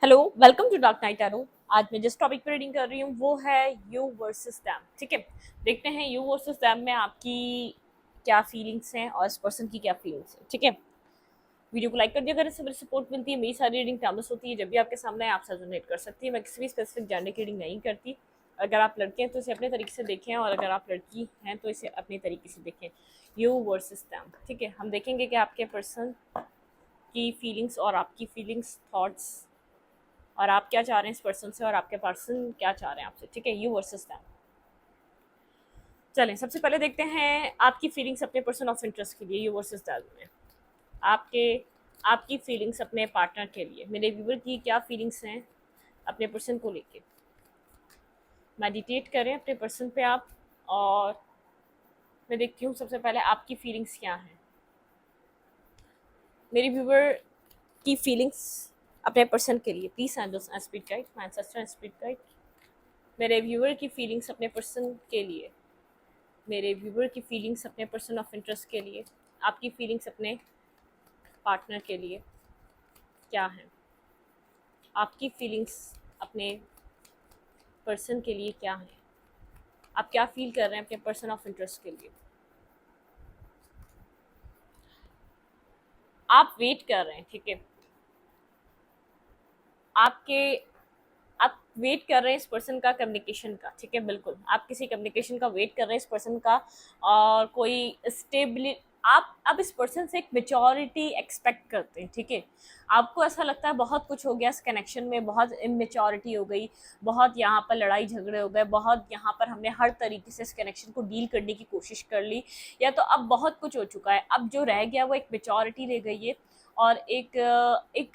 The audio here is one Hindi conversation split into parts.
Hello, welcome to dark night arrow. आज मैं जिस टॉपिक पर रीडिंग कर रही हूँ वो है यू वर्सेस दैम। ठीक है, देखते हैं यू वर्सेस दैम में आपकी क्या फीलिंग्स हैं और इस पर्सन की क्या फीलिंग्स हैं। ठीक है, वीडियो को लाइक कर दिया, अगर इससे मेरी सपोर्ट मिलती है। मेरी सारी रीडिंग टाइमलेस होती है, जब भी आपके सामने आप रेजोनेट कर सकती है। मैं किसी भी स्पेसिफिक जेंडर की रीडिंग नहीं करती। अगर आप लड़के हैं तो इसे अपने तरीके से देखें, और अगर आप लड़की हैं तो इसे अपने तरीके से देखें। You versus them. ठीक है, हम देखेंगे कि आपके पर्सन की फीलिंग्स और आपकी फीलिंग्स, थॉट्स, और आप क्या चाह रहे हैं इस पर्सन से और आपके पर्सन क्या चाह रहे हैं आपसे। ठीक है, यू वर्सेस दैम। चलें, सबसे पहले देखते हैं आपकी फीलिंग्स अपने पर्सन ऑफ इंटरेस्ट के लिए यू वर्सेस दैम में। आपके आपकी फीलिंग्स अपने पार्टनर के लिए, मेरे व्यूवर की क्या फीलिंग्स हैं अपने पर्सन को लेके। मेडिटेट करें अपने पर्सन पे आप, और मैं देखती हूँ सबसे पहले आपकी फीलिंग्स क्या हैं। मेरे व्यूवर की फीलिंग्स अपने पर्सन के लिए, please angels and spirit guide, my ancestor and spirit guide. मेरे व्यूवर की फीलिंग्स अपने पर्सन के लिए, मेरे व्यूवर की फीलिंग्स अपने पर्सन ऑफ इंटरेस्ट के लिए, आपकी फीलिंग्स अपने पार्टनर के लिए क्या है। आपकी फीलिंग्स अपने पर्सन के लिए क्या है। आप क्या फील कर रहे हैं अपने पर्सन ऑफ इंटरेस्ट के लिए। आप वेट कर रहे हैं। ठीक है, आपके आप वेट कर रहे हैं इस पर्सन का कम्युनिकेशन का। ठीक है, बिल्कुल आप किसी कम्युनिकेशन का वेट कर रहे हैं इस पर्सन का, और कोई स्टेबिलिटी आप अब इस पर्सन से एक मेच्योरिटी एक्सपेक्ट करते हैं। ठीक है, आपको ऐसा लगता है बहुत कुछ हो गया इस कनेक्शन में, बहुत इमेच्योरिटी हो गई, बहुत यहाँ पर लड़ाई झगड़े हो गए, बहुत यहाँ पर हमने हर तरीके से इस कनेक्शन को डील करने की कोशिश कर ली, या तो अब बहुत कुछ हो चुका है। अब जो रह गया वो एक मेच्योरिटी रह गई है, और एक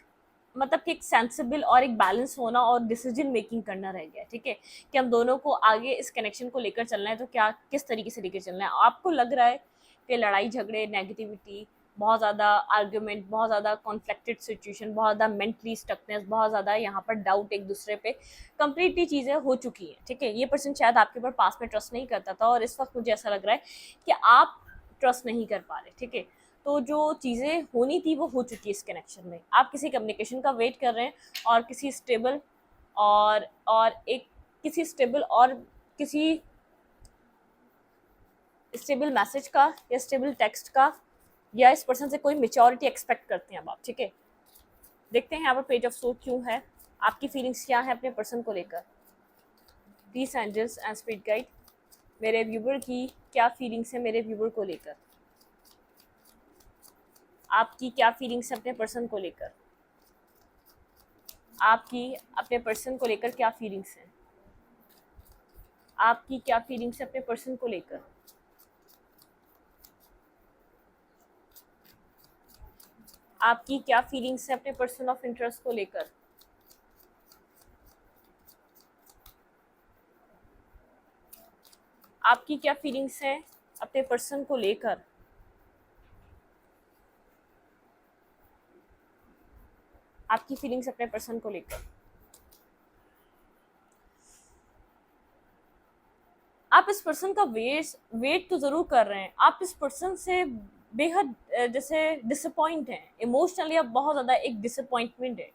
मतलब कि एक सेंसिबल और एक बैलेंस होना और डिसीजन मेकिंग करना रह गया। ठीक है, कि हम दोनों को आगे इस कनेक्शन को लेकर चलना है, तो क्या किस तरीके से लेकर चलना है। आपको लग रहा है कि लड़ाई झगड़े, नेगेटिविटी, बहुत ज़्यादा आर्ग्यूमेंट, बहुत ज़्यादा कॉन्फ्लिक्टेड सिचुएशन, बहुत ज़्यादा मेंटली स्टकनेस, बहुत ज़्यादा यहाँ पर डाउट एक दूसरे पे, कंप्लीटली चीज़ें हो चुकी हैं। ठीक है, ये पर्सन शायद आपके ऊपर पास में ट्रस्ट नहीं करता था, और इस वक्त मुझे ऐसा लग रहा है कि आप ट्रस्ट नहीं कर पा रहे। ठीक है, तो जो चीज़ें होनी थी वो हो चुकी है इस कनेक्शन में। आप किसी कम्युनिकेशन का वेट कर रहे हैं, और किसी स्टेबल और एक किसी स्टेबल और किसी स्टेबल मैसेज का या स्टेबल टेक्स्ट का, या इस पर्सन से कोई मेच्योरिटी एक्सपेक्ट करते हैं अब आप। ठीक है, देखते हैं यहाँ पर पेज ऑफ सोर्ड क्यों है, आपकी फीलिंग्स क्या है अपने पर्सन को लेकर। Please angels and spirit guide, मेरे व्यूवर की क्या फीलिंग्स है मेरे व्यूवर को लेकर। आपकी क्या फीलिंग्स है अपने पर्सन को लेकर। आपकी अपने पर्सन को लेकर क्या फीलिंग्स हैं। आपकी क्या फीलिंग्स है अपने पर्सन को लेकर। आपकी क्या फीलिंग्स है अपने पर्सन ऑफ इंटरेस्ट को लेकर। आपकी क्या फीलिंग्स है अपने पर्सन को लेकर। आपकी फीलिंग्स अपने पर्सन को लेकर। आप इस पर्सन का वेट तो जरूर कर रहे हैं। आप इस पर्सन से बेहद जैसे डिसअपॉइंट हैं इमोशनली। अब बहुत ज़्यादा एक डिसअपॉइंटमेंट है।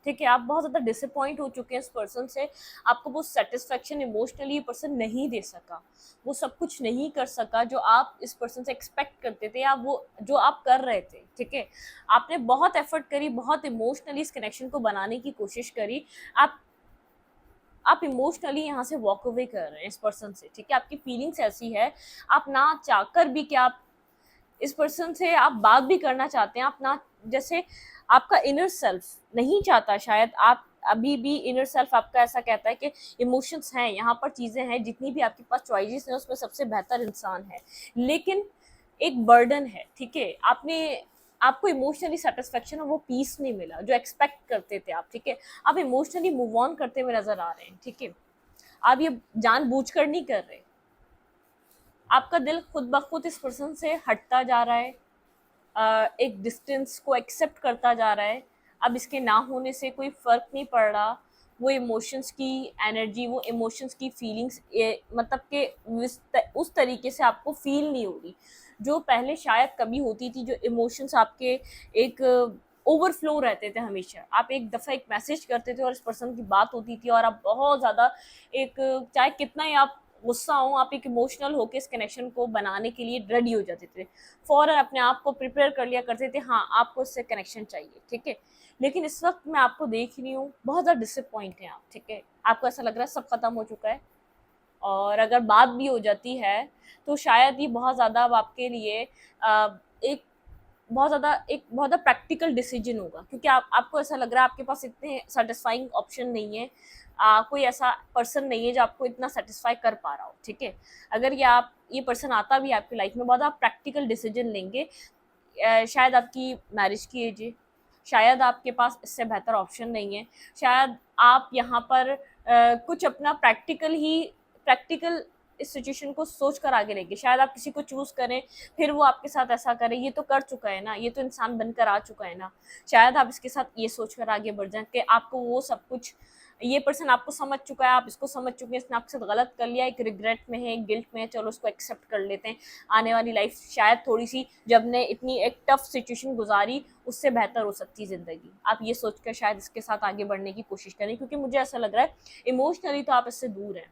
ठीक है, आप बहुत ज़्यादा डिसअपॉइंट हो चुके हैं इस पर्सन से। आपको वो सेटिस्फेक्शन इमोशनली पर्सन नहीं दे सका, वो सब कुछ नहीं कर सका जो आप इस पर्सन से एक्सपेक्ट करते थे, या वो जो आप कर रहे थे। ठीक है, आपने बहुत एफर्ट करी, बहुत इमोशनली इस कनेक्शन को बनाने की कोशिश करी। आप इमोशनली यहाँ से वॉक अवे कर रहे हैं इस पर्सन से। ठीक है, आपकी फीलिंग्स ऐसी है, आप ना चाहकर भी कि आप इस पर्सन से आप बात भी करना चाहते हैं, आप ना, जैसे आपका इनर सेल्फ नहीं चाहता शायद। आप अभी भी इनर सेल्फ आपका ऐसा कहता है कि इमोशंस हैं, यहाँ पर चीज़ें हैं, जितनी भी आपके पास चॉइसेस हैं उसमें सबसे बेहतर इंसान है, लेकिन एक बर्डन है। ठीक है, आपको इमोशनली सेटिस्फेक्शन और वो पीस नहीं मिला जो एक्सपेक्ट करते थे आप। ठीक है, आप इमोशनली मूव ऑन करते हुए नजर आ रहे हैं। ठीक है, आप ये जानबूझकर नहीं कर रहे। आपका दिल खुद ब खुद इस पर्सन से हटता जा रहा है, एक डिस्टेंस को एक्सेप्ट करता जा रहा है। अब इसके ना होने से कोई फ़र्क नहीं पड़ रहा। वो इमोशंस की एनर्जी, वो इमोशंस की फीलिंग्स, मतलब कि उस तरीके से आपको फील नहीं हो रही जो पहले शायद कभी होती थी। जो इमोशंस आपके एक ओवरफ्लो रहते थे हमेशा। आप एक दफ़ा एक मैसेज करते थे और इस पर्सन की बात होती थी और आप बहुत ज़्यादा एक, चाहे कितना ही आप गुस्सा हो, आप एक इमोशनल होके इस कनेक्शन को बनाने के लिए रेडी हो जाते थे। फ़ौरन अपने आप को प्रिपेयर कर लिया करते थे, हाँ, आपको इससे कनेक्शन चाहिए, ठीक है। लेकिन इस वक़्त मैं आपको देख रही हूँ, बहुत ज़्यादा डिसअपॉइंट हैं आप, ठीक है। आपको ऐसा लग रहा है सब खत्म हो चुका है, और अगर बात भी हो जाती है तो शायद ये बहुत ज़्यादा अब आपके लिए एक बहुत ज़्यादा प्रैक्टिकल डिसीजन होगा, क्योंकि आपको ऐसा लग रहा है आपके पास इतने सेटिस्फाइंग ऑप्शन नहीं है, कोई ऐसा पर्सन नहीं है जो आपको इतना सेटिस्फाई कर पा रहा हो, ठीक है। अगर ये पर्सन आता भी है आपकी लाइफ में, बहुत आप प्रैक्टिकल डिसीजन लेंगे। शायद आपकी मैरिज की एज है, शायद आपके पास इससे बेहतर ऑप्शन नहीं है, शायद आप यहाँ पर कुछ अपना प्रैक्टिकल इस सिचुएशन को सोच कर आगे लेंगे। शायद आप किसी को चूज़ करें, फिर वो आपके साथ ऐसा करे, ये तो कर चुका है ना, ये तो इंसान बनकर आ चुका है ना। शायद आप इसके साथ ये सोच कर आगे बढ़ जाएँ कि आपको वो सब कुछ, ये पर्सन आपको समझ चुका है, आप इसको समझ चुके हैं, इसने आपके साथ गलत कर लिया, एक रिग्रेट में है, एक गिल्ट में है, चलो उसको एक्सेप्ट कर लेते हैं। आने वाली लाइफ शायद थोड़ी-सी, जब ने इतनी एक टफ सिचुएशन गुज़ारी, उससे बेहतर हो सकती है ज़िंदगी। आप ये सोचकर शायद इसके साथ आगे बढ़ने की कोशिश करें, क्योंकि मुझे ऐसा लग रहा है इमोशनली तो आप इससे दूर हैं।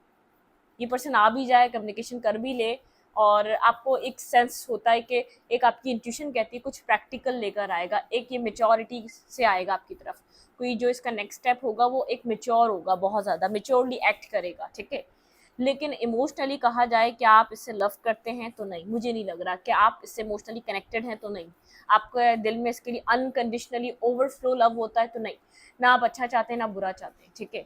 ये पर्सन आ भी जाए, कम्युनिकेशन कर भी ले, और आपको एक सेंस होता है कि एक आपकी इंट्यूशन कहती है कुछ प्रैक्टिकल लेकर आएगा, एक ये मैच्योरिटी से आएगा आपकी तरफ। कोई जो इसका नेक्स्ट स्टेप होगा वो एक मैच्योर होगा, बहुत ज़्यादा मैच्योरली एक्ट करेगा, ठीक है। लेकिन इमोशनली कहा जाए कि आप इससे लव करते हैं तो नहीं, मुझे नहीं लग रहा कि आप इससे इमोशनली कनेक्टेड हैं तो नहीं। आपके दिल में इसके लिए अनकंडीशनली ओवरफ्लो लव होता है तो नहीं, ना आप अच्छा चाहते हैं ना बुरा चाहते हैं, ठीक है।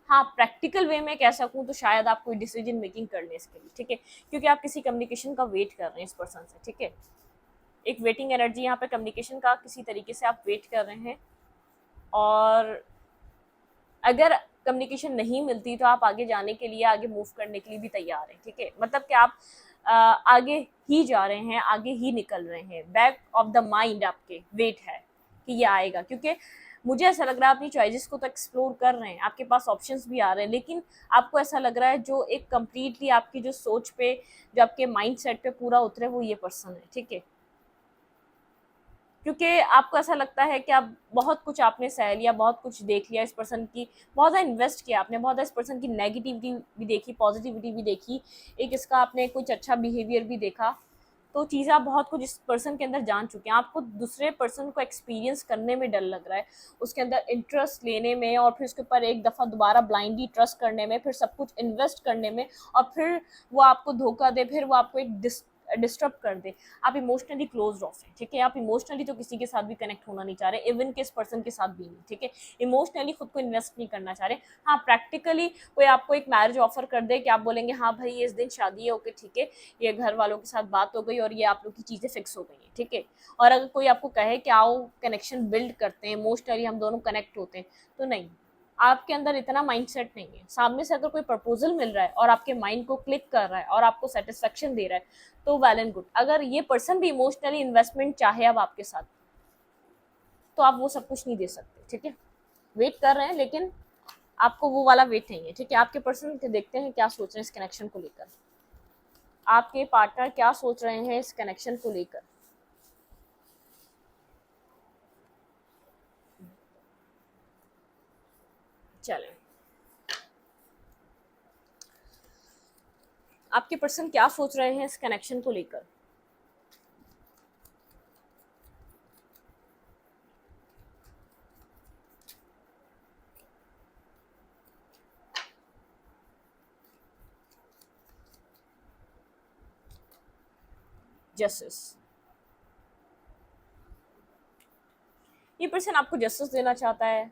हाँ, प्रैक्टिकल वे में कह सकूँ तो शायद आप कोई डिसीजन मेकिंग कर लें इसके लिए, ठीक है, क्योंकि आप किसी कम्युनिकेशन का वेट कर रहे हैं इस पर्सन से, ठीक है। एक वेटिंग एनर्जी यहाँ पे कम्युनिकेशन का किसी तरीके से आप वेट कर रहे हैं, और अगर कम्युनिकेशन नहीं मिलती तो आप आगे जाने के लिए, आगे मूव करने के लिए भी तैयार हैं, ठीक है। मतलब कि आप आगे ही जा रहे हैं, आगे ही निकल रहे हैं, बैक ऑफ द माइंड आपके वेट है कि ये आएगा, क्योंकि मुझे ऐसा लग रहा है अपनी चॉइसेस को तो एक्सप्लोर कर रहे हैं, आपके पास ऑप्शंस भी आ रहे हैं, लेकिन आपको ऐसा लग रहा है जो एक कम्प्लीटली आपकी जो सोच पे, जो आपके माइंड सेट पे पूरा उतरे, वो ये पर्सन है, ठीक है। क्योंकि आपको ऐसा लगता है कि आप बहुत कुछ आपने सह लिया, बहुत कुछ देख लिया इस पर्सन की, बहुत ज़्यादा इन्वेस्ट किया आपने, बहुत ज़्यादा इस पर्सन की नेगेटिविटी भी देखी, पॉजिटिविटी भी देखी, एक इसका आपने कुछ अच्छा बिहेवियर भी देखा। तो चीज़ें आप बहुत कुछ इस पर्सन के अंदर जान चुके हैं। आपको दूसरे पर्सन को एक्सपीरियंस करने में डर लग रहा है, उसके अंदर इंटरेस्ट लेने में, और फिर उसके ऊपर एक दफ़ा दोबारा ब्लाइंडली ट्रस्ट करने में, फिर सब कुछ इन्वेस्ट करने में, और फिर वो आपको धोखा दे, फिर वो आपको एक डिस्टर्ब कर दे। आप इमोशनली क्लोज ऑफ हैं, ठीक है। आप इमोशनली तो किसी के साथ भी कनेक्ट होना नहीं चाह रहे, इवन के इस पर्सन के साथ भी नहीं, ठीक है। इमोशनली खुद को इन्वेस्ट नहीं करना चाह रहे। हाँ, प्रैक्टिकली कोई आपको एक मैरिज ऑफर कर दे कि आप बोलेंगे हाँ भाई ये इस दिन शादी है, ओके ठीक है, ये घर वालों के साथ बात हो गई और ये आप लोग की चीज़ें फिक्स हो गई हैं, ठीक है। और अगर कोई आपको कहे कि आओ कनेक्शन बिल्ड करते हैं, इमोशनली हम दोनों कनेक्ट होते हैं, तो नहीं, आपके अंदर इतना माइंडसेट नहीं है। सामने से अगर कोई प्रपोजल मिल रहा है और आपके माइंड को क्लिक कर रहा है और आपको सेटिस्फेक्शन दे रहा है, तो वेल एंड गुड। अगर ये पर्सन भी इमोशनली इन्वेस्टमेंट चाहे अब आपके साथ, तो आप वो सब कुछ नहीं दे सकते, ठीक है। वेट कर रहे हैं, लेकिन आपको वो वाला वेट नहीं है, ठीक है। आपके पर्सन के देखते हैं क्या सोच रहे हैं इस कनेक्शन को लेकर, आपके पार्टनर क्या सोच रहे हैं इस कनेक्शन को लेकर। चलें, आपके पर्सन क्या सोच रहे हैं इस कनेक्शन को लेकर। जस्टिस, ये पर्सन आपको जस्टिस देना चाहता है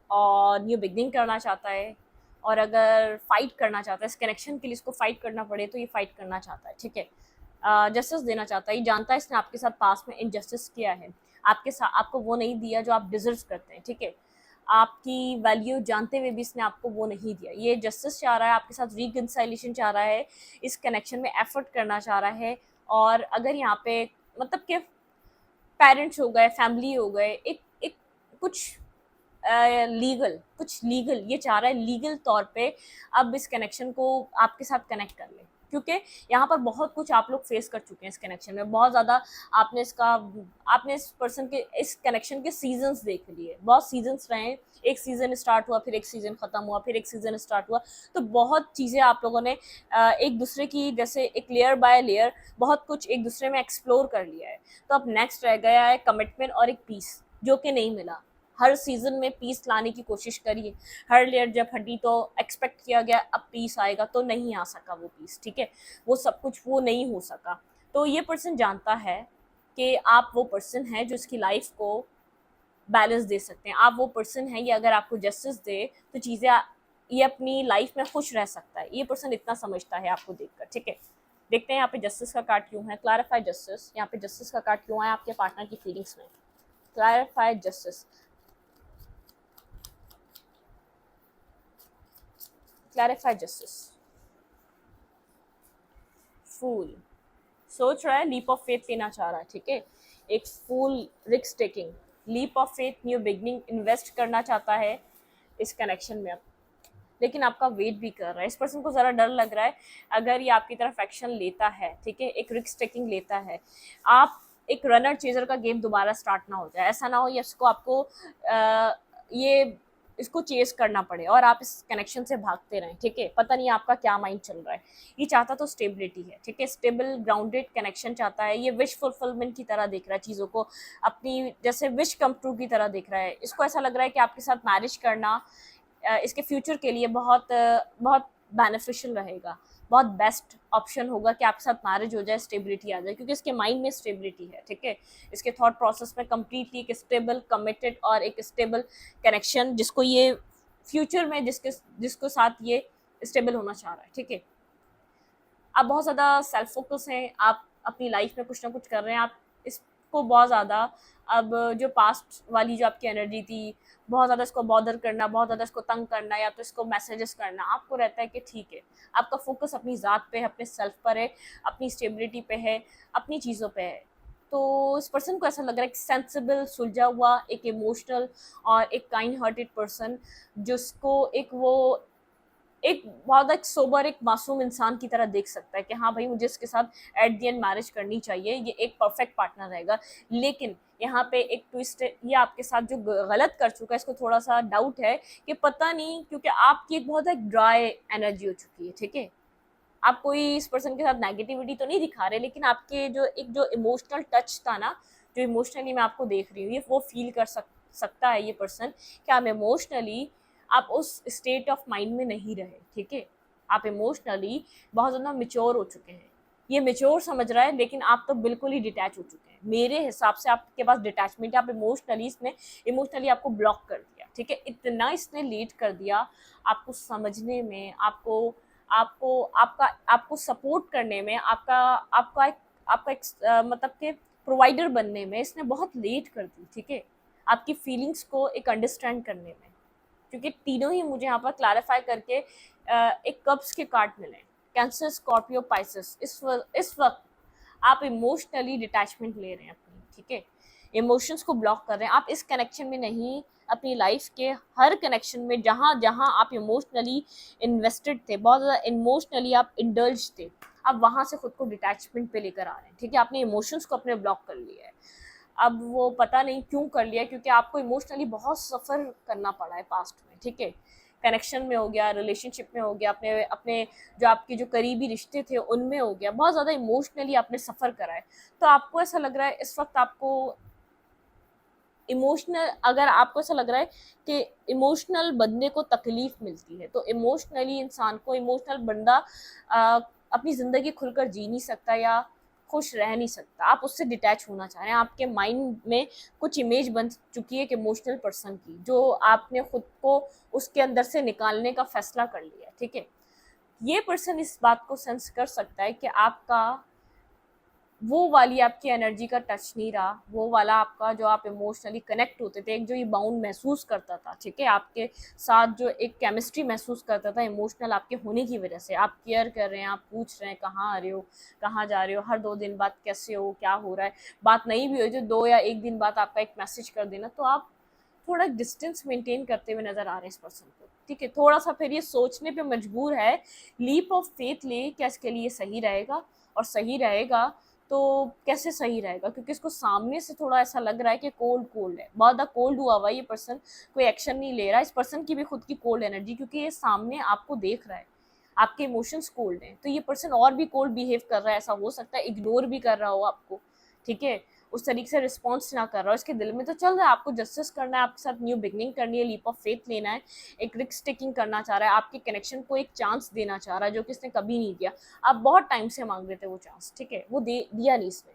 और न्यू बिगनिंग करना चाहता है, और अगर फाइट करना चाहता है इस कनेक्शन के लिए, इसको फाइट करना पड़े तो ये फाइट करना चाहता है, ठीक है। जस्टिस देना चाहता है, ये जानता है इसने आपके साथ पास में इनजस्टिस किया है, आपके साथ आपको वो नहीं दिया जो आप डिजर्व करते हैं, ठीक है। आपकी वैल्यू जानते हुए भी इसने आपको वो नहीं दिया। ये जस्टिस चाह रहा है, आपके साथ रिकंसाइलेशन चाह रहा है, इस कनेक्शन में एफर्ट करना चाह रहा है। और अगर यहाँ पे मतलब कि पेरेंट्स हो गए, फैमिली हो गए, एक एक कुछ कुछ लीगल ये चाह रहा है, लीगल तौर पे अब इस कनेक्शन को आपके साथ कनेक्ट कर ले, क्योंकि यहाँ पर बहुत कुछ आप लोग फेस कर चुके हैं इस कनेक्शन में, बहुत ज़्यादा आपने इस पर्सन के इस कनेक्शन के सीजन्स देख लिए, बहुत सीजन्स रहे हैं, एक सीज़न स्टार्ट हुआ, फिर एक सीज़न ख़त्म हुआ, फिर एक सीज़न स्टार्ट हुआ, तो बहुत चीज़ें आप लोगों ने एक दूसरे की जैसे एक लेयर बाय लेयर बहुत कुछ एक दूसरे में एक्सप्लोर कर लिया है। तो अब नेक्स्ट रह गया है कमिटमेंट और एक पीस, जो कि नहीं मिला। हर सीजन में पीस लाने की कोशिश करिए, हर लेयर जब हटी तो एक्सपेक्ट किया गया अब पीस आएगा, तो नहीं आ सका वो पीस, ठीक है, वो सब कुछ वो नहीं हो सका। तो ये पर्सन जानता है कि आप वो पर्सन है जो इसकी लाइफ को बैलेंस दे सकते हैं, आप वो पर्सन है, ये अगर आपको जस्टिस दे तो चीज़ें ये अपनी लाइफ में खुश रह सकता है। ये पर्सन इतना समझता है आपको देखकर, ठीक है। देखते हैं यहाँ पे जस्टिस का कार्ड क्यों है, क्लैरिफाई जस्टिस। यहाँ पे जस्टिस का कार्ड क्यों है आपके पार्टनर की फीलिंग्स में, क्लैरिफाई जस्टिस, क्लैरिफाई जस्टिस। फूल सोच रहा है, लीप ऑफ फेथ लेना चाह रहा है, ठीक है, एक full risk taking, leap of faith, new beginning, invest करना चाहता है इस कनेक्शन में अब, लेकिन आपका वेट भी कर रहा है। इस पर्सन को ज़रा डर लग रहा है अगर ये आपकी तरफ एक्शन लेता है, ठीक है, एक रिस्क टेकिंग लेता है, आप एक रनर चेजर का गेम दोबारा स्टार्ट ना हो जाए, ऐसा ना हो ये इसको आपको ये इसको चेस करना पड़े और आप इस कनेक्शन से भागते रहें, ठीक है। पता नहीं आपका क्या माइंड चल रहा है, ये चाहता तो स्टेबिलिटी है, ठीक है, स्टेबल ग्राउंडेड कनेक्शन चाहता है, ये विश फुलफिलमेंट की तरह देख रहा है चीज़ों को, अपनी जैसे विश कम ट्रू की तरह देख रहा है। इसको ऐसा लग रहा है कि आपके साथ मैरिज करना इसके फ्यूचर के लिए बहुत बहुत बेनिफिशियल रहेगा, बहुत बेस्ट ऑप्शन होगा कि आपके साथ मैरिज हो जाए, स्टेबिलिटी आ जाए, क्योंकि इसके माइंड में स्टेबिलिटी है, ठीक है, इसके थॉट प्रोसेस में कम्प्लीटली एक स्टेबल कमिटेड और एक स्टेबल कनेक्शन, जिसको ये फ्यूचर में जिसको साथ ये स्टेबल होना चाह रहा है, ठीक है। आप बहुत ज़्यादा सेल्फ फोकस हैं, आप अपनी लाइफ में कुछ ना कुछ कर रहे हैं, आप इसको बहुत ज़्यादा अब जो पास्ट वाली जो आपकी एनर्जी थी, बहुत ज़्यादा इसको बॉदर करना, बहुत ज़्यादा इसको तंग करना या तो इसको मैसेजेस करना, आपको रहता है कि ठीक है, आपका फोकस अपनी ज़ात पे है, अपने सेल्फ पर है, अपनी स्टेबिलिटी पे है, अपनी चीज़ों पे है। तो इस पर्सन को ऐसा लग रहा है कि सेंसिबल, सुलझा हुआ, एक इमोशनल और एक काइंड हार्टेड पर्सन, जिसको एक बहुत एक सोबर, एक मासूम इंसान की तरह देख सकता है कि हाँ भाई, मुझे इसके साथ एट द एंड मैरिज करनी चाहिए, ये एक परफेक्ट पार्टनर रहेगा। लेकिन यहाँ पे एक ट्विस्ट है, ये आपके साथ जो गलत कर चुका है, इसको थोड़ा सा डाउट है कि पता नहीं, क्योंकि आपकी एक बहुत एक ड्राई एनर्जी हो चुकी है, ठीक है, आप कोई इस पर्सन के साथ नेगेटिविटी तो नहीं दिखा रहे, लेकिन आपके जो इमोशनल टच था ना, जो इमोशनली मैं आपको देख रही हूँ, ये वो फील कर सकता है ये पर्सन कि आप इमोशनली आप उस स्टेट ऑफ माइंड में नहीं रहे, ठीक है, आप इमोशनली बहुत ज़्यादा मेच्योर हो चुके हैं, ये मेच्योर समझ रहा है, लेकिन आप तो बिल्कुल ही डिटैच हो चुके हैं। मेरे हिसाब से आपके पास डिटैचमेंट है, आप इसने इमोशनली आपको ब्लॉक कर दिया, ठीक है, इतना इसने लेट कर दिया आपको समझने में, आपको आपको आपका आपको सपोर्ट करने में, आपका एक मतलब के प्रोवाइडर बनने में इसने बहुत लेट कर दी, ठीक है, आपकी फीलिंग्स को एक अंडरस्टैंड करने में, क्योंकि तीनों ही मुझे यहाँ पर क्लैरिफाई करके एक कप्स के कार्ड मिले, कैंसर, स्कॉर्पियो, पाइसेस। इस वक्त आप इमोशनली डिटैचमेंट ले रहे हैं अपनी, ठीक है, इमोशंस को ब्लॉक कर रहे हैं, आप इस कनेक्शन में नहीं, अपनी लाइफ के हर कनेक्शन में जहाँ जहाँ आप इमोशनली इन्वेस्टेड थे, बहुत ज़्यादा इमोशनली आप इंडल्ज थे, अब वहाँ से खुद को डिटैचमेंट पे लेकर आ रहे हैं, ठीक है, आपने इमोशंस को अपने ब्लॉक कर लिया है। अब वो पता नहीं क्यों कर लिया, क्योंकि आपको इमोशनली बहुत सफ़र करना पड़ा है पास्ट में, ठीक है, कनेक्शन में हो गया, रिलेशनशिप में हो गया, अपने अपने जो आपके जो करीबी रिश्ते थे उनमें हो गया, बहुत ज़्यादा इमोशनली आपने सफ़र करा है। तो आपको ऐसा लग रहा है इस वक्त आपको इमोशनल, अगर आपको ऐसा लग रहा है कि इमोशनल बंदे को तकलीफ मिलती है, तो इमोशनली इंसान को, इमोशनल बंदा अपनी ज़िंदगी खुलकर जी नहीं सकता या खुश रह नहीं सकता, आप उससे डिटैच होना चाह रहे हैं, आपके माइंड में कुछ इमेज बन चुकी है एक इमोशनल पर्सन की, जो आपने खुद को उसके अंदर से निकालने का फैसला कर लिया, ठीक है। ये पर्सन इस बात को सेंस कर सकता है कि आपका वो वाली आपकी एनर्जी का टच नहीं रहा, वो वाला आपका जो आप इमोशनली कनेक्ट होते थे, एक जो ये बाउंड महसूस करता था, ठीक है, आपके साथ जो एक केमिस्ट्री महसूस करता था इमोशनल आपके होने की वजह से, आप केयर कर रहे हैं, आप पूछ रहे हैं कहाँ आ रहे हो, कहाँ जा रहे हो, हर 2 दिन बाद कैसे हो, क्या हो रहा है, बात नहीं भी हो जो 2 या 1 दिन बाद आपका एक मैसेज कर देना, तो आप थोड़ा डिस्टेंस मेंटेन करते हुए नज़र आ रहे हैं इस पर्सन को, ठीक है। थोड़ा सा फिर ये सोचने पे मजबूर है, लीप ऑफ फेथ ले, क्या इसके लिए सही रहेगा, और सही रहेगा तो कैसे सही रहेगा, क्योंकि इसको सामने से थोड़ा ऐसा लग रहा है कि कोल्ड कोल्ड है, बहुत ज़्यादा कोल्ड हुआ हुआ है ये पर्सन, कोई एक्शन नहीं ले रहा। इस पर्सन की भी खुद की कोल्ड एनर्जी, क्योंकि ये सामने आपको देख रहा है, आपके इमोशंस कोल्ड हैं, तो ये पर्सन और भी कोल्ड बिहेव कर रहा है। ऐसा हो सकता है इग्नोर भी कर रहा हो आपको, ठीक है, उस तरीके से रिस्पॉन्स ना कर रहा हो। इसके दिल में तो चल रहा है आपको जस्टिस करना है, आपके साथ न्यू बिगनिंग करनी है, लीप ऑफ फेथ लेना है, एक रिस्क टेकिंग करना चाह रहा है, आपके कनेक्शन को एक चांस देना चाह रहा है जो कि इसने कभी नहीं दिया। आप बहुत टाइम से मांग रहे थे वो चांस, ठीक है, वो दिया नहीं इसने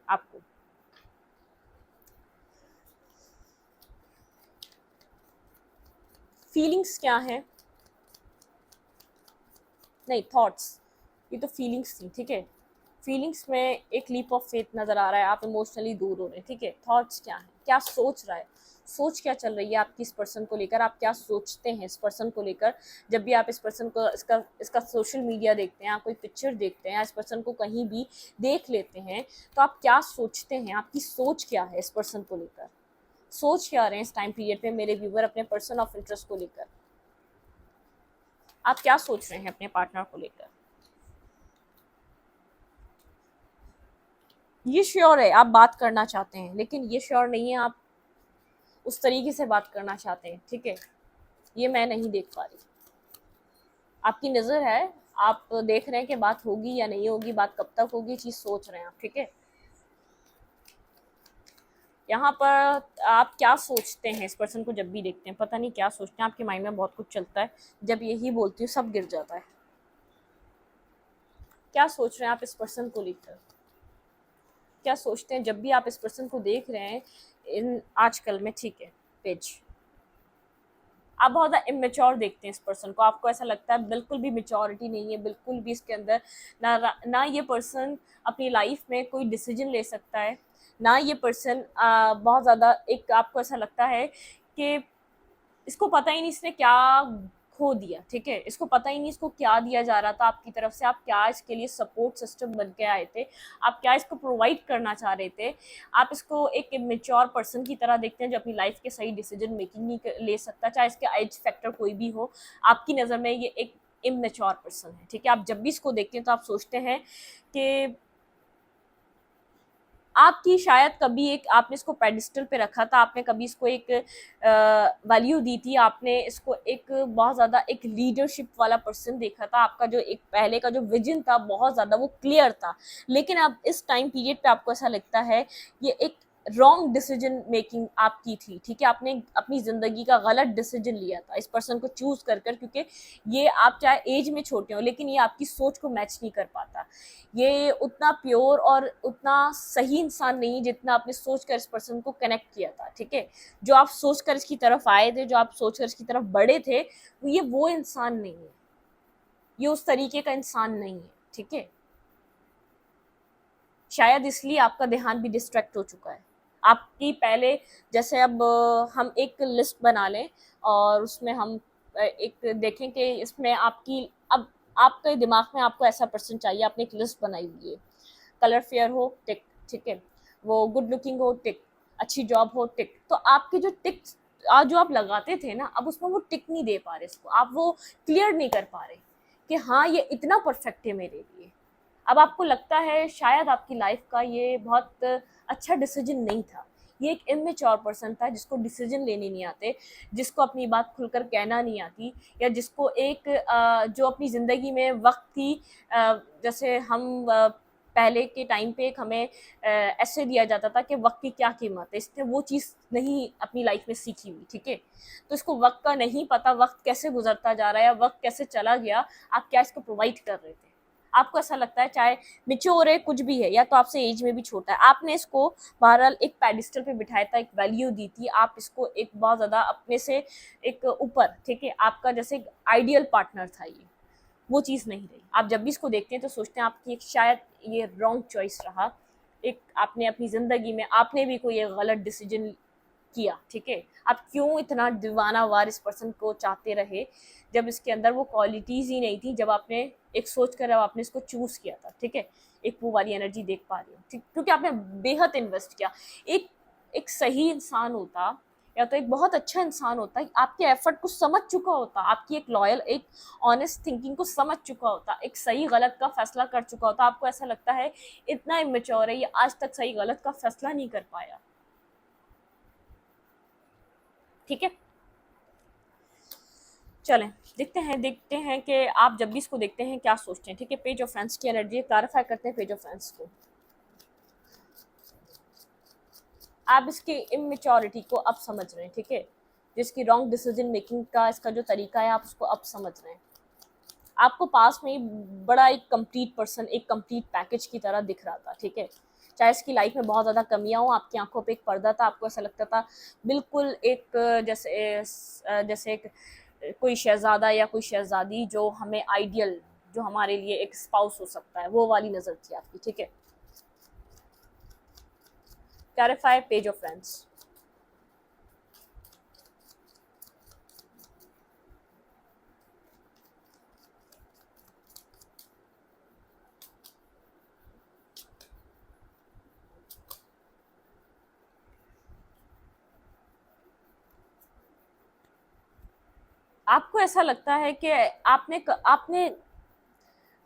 आपको। फीलिंग्स क्या है, नहीं थॉट्स, ये तो फीलिंग्स थी, ठीक है। फीलिंग्स में एक लीप ऑफ फेथ नज़र आ रहा है, आप इमोशनली दूर हो रहे हैं, ठीक है। थॉट्स क्या है, क्या सोच रहा है, सोच क्या चल रही है आपकी इस पर्सन को लेकर, आप क्या सोचते हैं इस पर्सन को लेकर। जब भी आप इस पर्सन को इसका सोशल मीडिया देखते हैं, आप कोई पिक्चर देखते हैं या इस पर्सन को कहीं भी देख लेते हैं, तो आप क्या सोचते हैं, आपकी सोच क्या है इस पर्सन को लेकर, सोच क्या रहे हैं इस टाइम पीरियड में मेरे व्यूवर अपने पर्सन ऑफ इंटरेस्ट को लेकर। आप क्या सोच रहे हैं अपने पार्टनर को लेकर। ये श्योर है आप बात करना चाहते हैं, लेकिन ये श्योर नहीं है आप उस तरीके से बात करना चाहते हैं, ठीक है। ये मैं नहीं देख पा रही, आपकी नज़र है, आप देख रहे हैं कि बात होगी या नहीं होगी, बात कब तक होगी, चीज़ सोच रहे हैं आप, ठीक है। यहाँ पर आप क्या सोचते हैं इस पर्सन को जब भी देखते हैं, पता नहीं क्या सोचते हैं, आपके माइंड में बहुत कुछ चलता है, जब यही बोलती हूँ सब गिर जाता है। क्या सोच रहे हैं आप इस पर्सन को लेकर, क्या सोचते हैं जब भी आप इस पर्सन को देख रहे हैं इन आजकल में, ठीक है। पेज, आप बहुत ज़्यादा इमेच्योर देखते हैं इस पर्सन को, आपको ऐसा लगता है बिल्कुल भी मेच्योरिटी नहीं है, बिल्कुल भी इसके अंदर ना ये पर्सन अपनी लाइफ में कोई डिसीजन ले सकता है, ना ये पर्सन बहुत ज़्यादा, एक आपको ऐसा लगता है कि इसको पता ही नहीं इसने क्या खो दिया, ठीक है, इसको पता ही नहीं इसको क्या दिया जा रहा था आपकी तरफ से, आप क्या इसके लिए सपोर्ट सिस्टम बन के आए थे, आप क्या इसको प्रोवाइड करना चाह रहे थे। आप इसको एक इमेच्योर पर्सन की तरह देखते हैं जो अपनी लाइफ के सही डिसीजन मेकिंग नहीं ले सकता, चाहे इसके एज फैक्टर कोई भी हो, आपकी नज़र में ये एक इमेच्योर पर्सन है, ठीक है। आप जब भी इसको देखते हैं तो आप सोचते हैं कि आपकी शायद कभी एक आपने इसको पेडिस्टल पे रखा था, आपने कभी इसको एक वैल्यू दी थी, आपने इसको एक बहुत ज़्यादा एक लीडरशिप वाला पर्सन देखा था, आपका जो एक पहले का जो विजन था बहुत ज़्यादा वो क्लियर था, लेकिन अब इस टाइम पीरियड पे आपको ऐसा लगता है ये एक रॉन्ग डिसीजन मेकिंग आपकी थी, ठीक है। आपने अपनी ज़िंदगी का गलत डिसीजन लिया था इस पर्सन को चूज़ कर क्योंकि ये आप चाहे एज में छोटे हो लेकिन ये आपकी सोच को मैच नहीं कर पाता, ये उतना प्योर और उतना सही इंसान नहीं जितना आपने सोच कर इस पर्सन को कनेक्ट किया था, ठीक है। जो आप सोच कर इसकी तरफ आए थे, जो आप सोच कर इसकी तरफ बढ़े थे, ये वो इंसान नहीं है, ये उस तरीके का इंसान नहीं है, ठीक है। शायद इसलिए आपका ध्यान भी डिस्ट्रैक्ट हो चुका है आपकी पहले, जैसे अब हम एक लिस्ट बना लें और उसमें हम एक देखें कि इसमें आपकी अब आपके दिमाग में आपको ऐसा पर्सन चाहिए, आपने एक लिस्ट बनाई हुई है, कलर फेयर हो टिक, ठीक है, वो गुड लुकिंग हो टिक, अच्छी जॉब हो टिक, तो आपके जो टिक जो आप लगाते थे ना, अब उसमें वो टिक नहीं दे पा रहे इसको, आप वो क्लियर नहीं कर पा रहे कि हाँ ये इतना परफेक्ट है मेरे लिए। अब आपको लगता है शायद आपकी लाइफ का ये बहुत अच्छा डिसीजन नहीं था, ये एक इमेच्योर पर्सन था जिसको डिसीजन लेने नहीं आते, जिसको अपनी बात खुलकर कहना नहीं आती, या जिसको एक जो अपनी ज़िंदगी में वक्त की जैसे हम पहले के टाइम पे एक हमें ऐसे दिया जाता था कि वक्त की क्या कीमत है, इसने वो चीज़ नहीं अपनी लाइफ में सीखी हुई, ठीक है। तो इसको वक्त का नहीं पता, वक्त कैसे गुजरता जा रहा है या वक्त कैसे चला गया, आप क्या इसको प्रोवाइड कर रहे थे। आपको ऐसा लगता है चाहे मिच्योर है कुछ भी है या तो आपसे एज में भी छोटा है, आपने इसको बहरहाल एक पेडिस्टल पे बिठाया था, एक वैल्यू दी थी, आप इसको एक बहुत ज़्यादा अपने से एक ऊपर, ठीक है, आपका जैसे एक आइडियल पार्टनर था, ये वो चीज़ नहीं रही। आप जब भी इसको देखते हैं तो सोचते हैं आपकी एक शायद ये रॉन्ग चॉइस रहा, एक आपने अपनी ज़िंदगी में आपने भी कोई एक गलत डिसीजन किया, ठीक है। आप क्यों इतना दीवानावार इस पर्सन को चाहते रहे जब इसके अंदर वो क्वालिटीज़ ही नहीं थी, जब आपने एक सोच कर अब आपने इसको चूज़ किया था, ठीक है। एक वो वाली एनर्जी देख पा रही हूँ, ठीक, क्योंकि आपने बेहद इन्वेस्ट किया। एक एक सही इंसान होता या तो एक बहुत अच्छा इंसान होता है, आपके एफर्ट को समझ चुका होता, आपकी एक लॉयल, एक ऑनेस्ट थिंकिंग को समझ चुका होता, एक सही गलत का फैसला कर चुका होता। आपको ऐसा लगता है इतना इमेच्योर है, ये आज तक सही गलत का फैसला नहीं कर पाया। ठीक है, चलें देखते हैं कि आप जब भी इसको देखते हैं क्या सोचते हैं। ठीक है, पेज ऑफ फ्रेंड्स की एनर्जी क्लैरिफाई करते हैं पेज ऑफ फ्रेंड्स को। आप इसकी इमेच्योरिटी को अब समझ रहे हैं। ठीक है, जिसकी रॉन्ग डिसीजन मेकिंग का इसका जो तरीका है आप उसको अब समझ रहे हैं। आपको पास में ही बड़ा एक कंप्लीट पर्सन, एक कंप्लीट पैकेज की तरह दिख रहा था। ठीक है, चाहे इसकी लाइफ में बहुत ज़्यादा कमियां हो, आपकी आंखों पे एक पर्दा था, आपको ऐसा लगता था बिल्कुल एक जैसे एक कोई शहजादा या कोई शहजादी जो हमें आइडियल, जो हमारे लिए एक स्पाउस हो सकता है, वो वाली नज़र थी आपकी। ठीक है, क्लैरिफाई पेज ऑफ फ्रेंड्स। आपको ऐसा लगता है कि आपने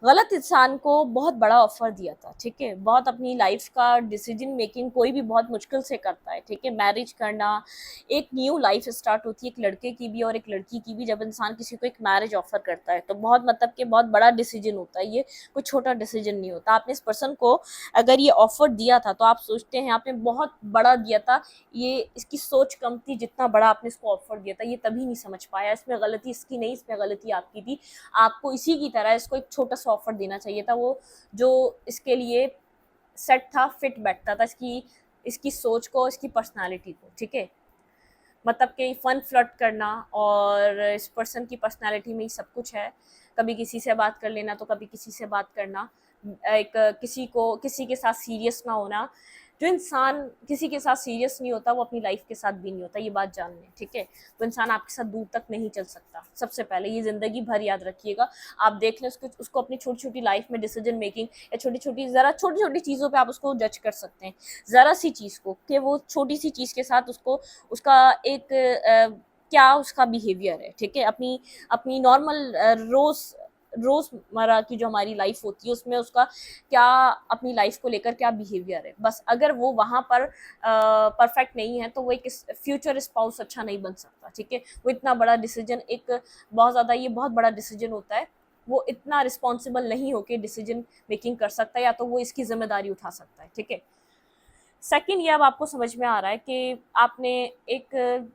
गलत इंसान को बहुत बड़ा ऑफर दिया था। ठीक है, बहुत अपनी लाइफ का डिसीजन मेकिंग कोई भी बहुत मुश्किल से करता है। ठीक है, मैरिज करना, एक न्यू लाइफ स्टार्ट होती है एक लड़के की भी और एक लड़की की भी। जब इंसान किसी को एक मैरिज ऑफर करता है तो बहुत मतलब कि बहुत बड़ा डिसीजन होता है, ये कोई छोटा डिसीजन नहीं होता। आपने इस पर्सन को अगर ये ऑफर दिया था तो आप सोचते हैं आपने बहुत बड़ा दिया था, ये इसकी सोच कम थी जितना बड़ा आपने इसको ऑफर दिया था, ये तभी नहीं समझ पाया। इसमें गलती इसकी नहीं, इसमें गलती आपकी थी। आपको इसी की तरह इसको एक छोटा सा ऑफर देना चाहिए था, वो जो इसके लिए सेट था, फिट बैठता था इसकी इसकी सोच को, इसकी पर्सनालिटी को। ठीक है, मतलब कि फन फ्लर्ट करना, और इस पर्सन की पर्सनालिटी में ही सब कुछ है। कभी किसी से बात कर लेना तो कभी किसी से बात करना, एक किसी के साथ सीरियस ना होना। जो इंसान किसी के साथ सीरियस नहीं होता वो अपनी लाइफ के साथ भी नहीं होता, ये बात जान लें। ठीक है, वो इंसान आपके साथ दूर तक नहीं चल सकता। सबसे पहले ये ज़िंदगी भर याद रखिएगा। आप देख लें उसको अपनी छोटी छोटी लाइफ में डिसीजन मेकिंग या छोटी छोटी चीज़ों पे आप उसको जज कर सकते हैं। ज़रा सी चीज़ को, कि वो छोटी सी चीज़ के साथ उसका एक क्या उसका बिहेवियर है। ठीक है, अपनी अपनी नॉर्मल रोज़मर्रा की जो हमारी लाइफ होती है उसमें उसका क्या, अपनी लाइफ को लेकर क्या बिहेवियर है। बस अगर वो वहाँ पर परफेक्ट नहीं है तो वो एक फ्यूचर स्पाउस अच्छा नहीं बन सकता। ठीक है, वो इतना बड़ा डिसीजन, एक ये बहुत बड़ा डिसीजन होता है, वो इतना रिस्पॉन्सिबल नहीं होके डिसीजन मेकिंग कर सकता है, या तो वो इसकी जिम्मेदारी उठा सकता है। ठीक है, सेकंड, ये अब आपको समझ में आ रहा है कि आपने एक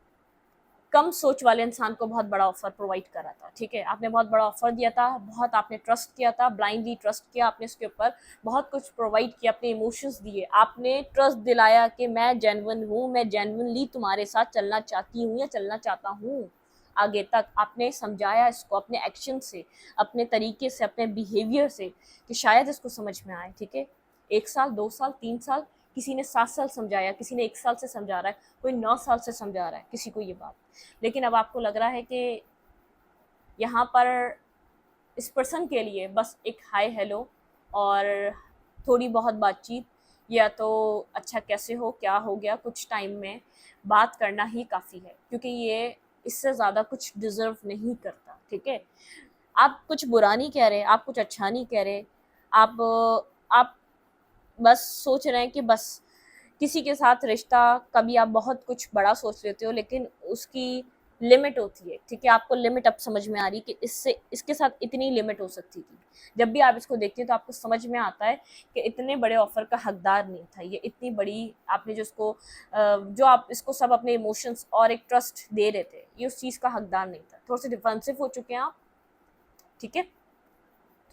कम सोच वाले इंसान को बहुत बड़ा ऑफर प्रोवाइड करा था। ठीक है, आपने बहुत बड़ा ऑफर दिया था, बहुत आपने ट्रस्ट किया था, ब्लाइंडली ट्रस्ट किया आपने उसके ऊपर, बहुत कुछ प्रोवाइड किया, अपने इमोशंस दिए, आपने ट्रस्ट दिलाया कि मैं जेन्युइन हूँ, मैं जेन्युइनली तुम्हारे साथ चलना चाहती हूँ या चलना चाहता हूँ आगे तक। आपने समझाया इसको अपने एक्शन से, अपने तरीके से, अपने बिहेवियर से, कि शायद इसको समझ में आए। ठीक है, 1 साल, 2 साल, 3 साल, किसी ने 7 साल समझाया, किसी ने 1 साल से समझा रहा है, कोई 9 साल से समझा रहा है किसी को ये बात। लेकिन अब आपको लग रहा है कि यहाँ पर इस पर्सन के लिए बस एक हाय हेलो और थोड़ी बहुत बातचीत, या तो अच्छा कैसे हो, क्या हो गया, कुछ टाइम में बात करना ही काफ़ी है, क्योंकि ये इससे ज़्यादा कुछ डिज़र्व नहीं करता। ठीक है, आप कुछ बुरा नहीं कह रहे, आप कुछ अच्छा नहीं कह रहे, आप बस सोच रहे हैं कि बस किसी के साथ रिश्ता, कभी आप बहुत कुछ बड़ा सोच लेते हो लेकिन उसकी लिमिट होती है। ठीक है, आपको लिमिट अब समझ में आ रही है कि इसके साथ इतनी लिमिट हो सकती थी। जब भी आप इसको देखते हैं तो आपको समझ में आता है कि इतने बड़े ऑफर का हकदार नहीं था ये, इतनी बड़ी आपने जो आप इसको सब अपने इमोशंस और एक ट्रस्ट दे रहे थे, ये उस चीज़ का हकदार नहीं था। थोड़े से डिफेंसिव हो चुके हैं आप। ठीक है,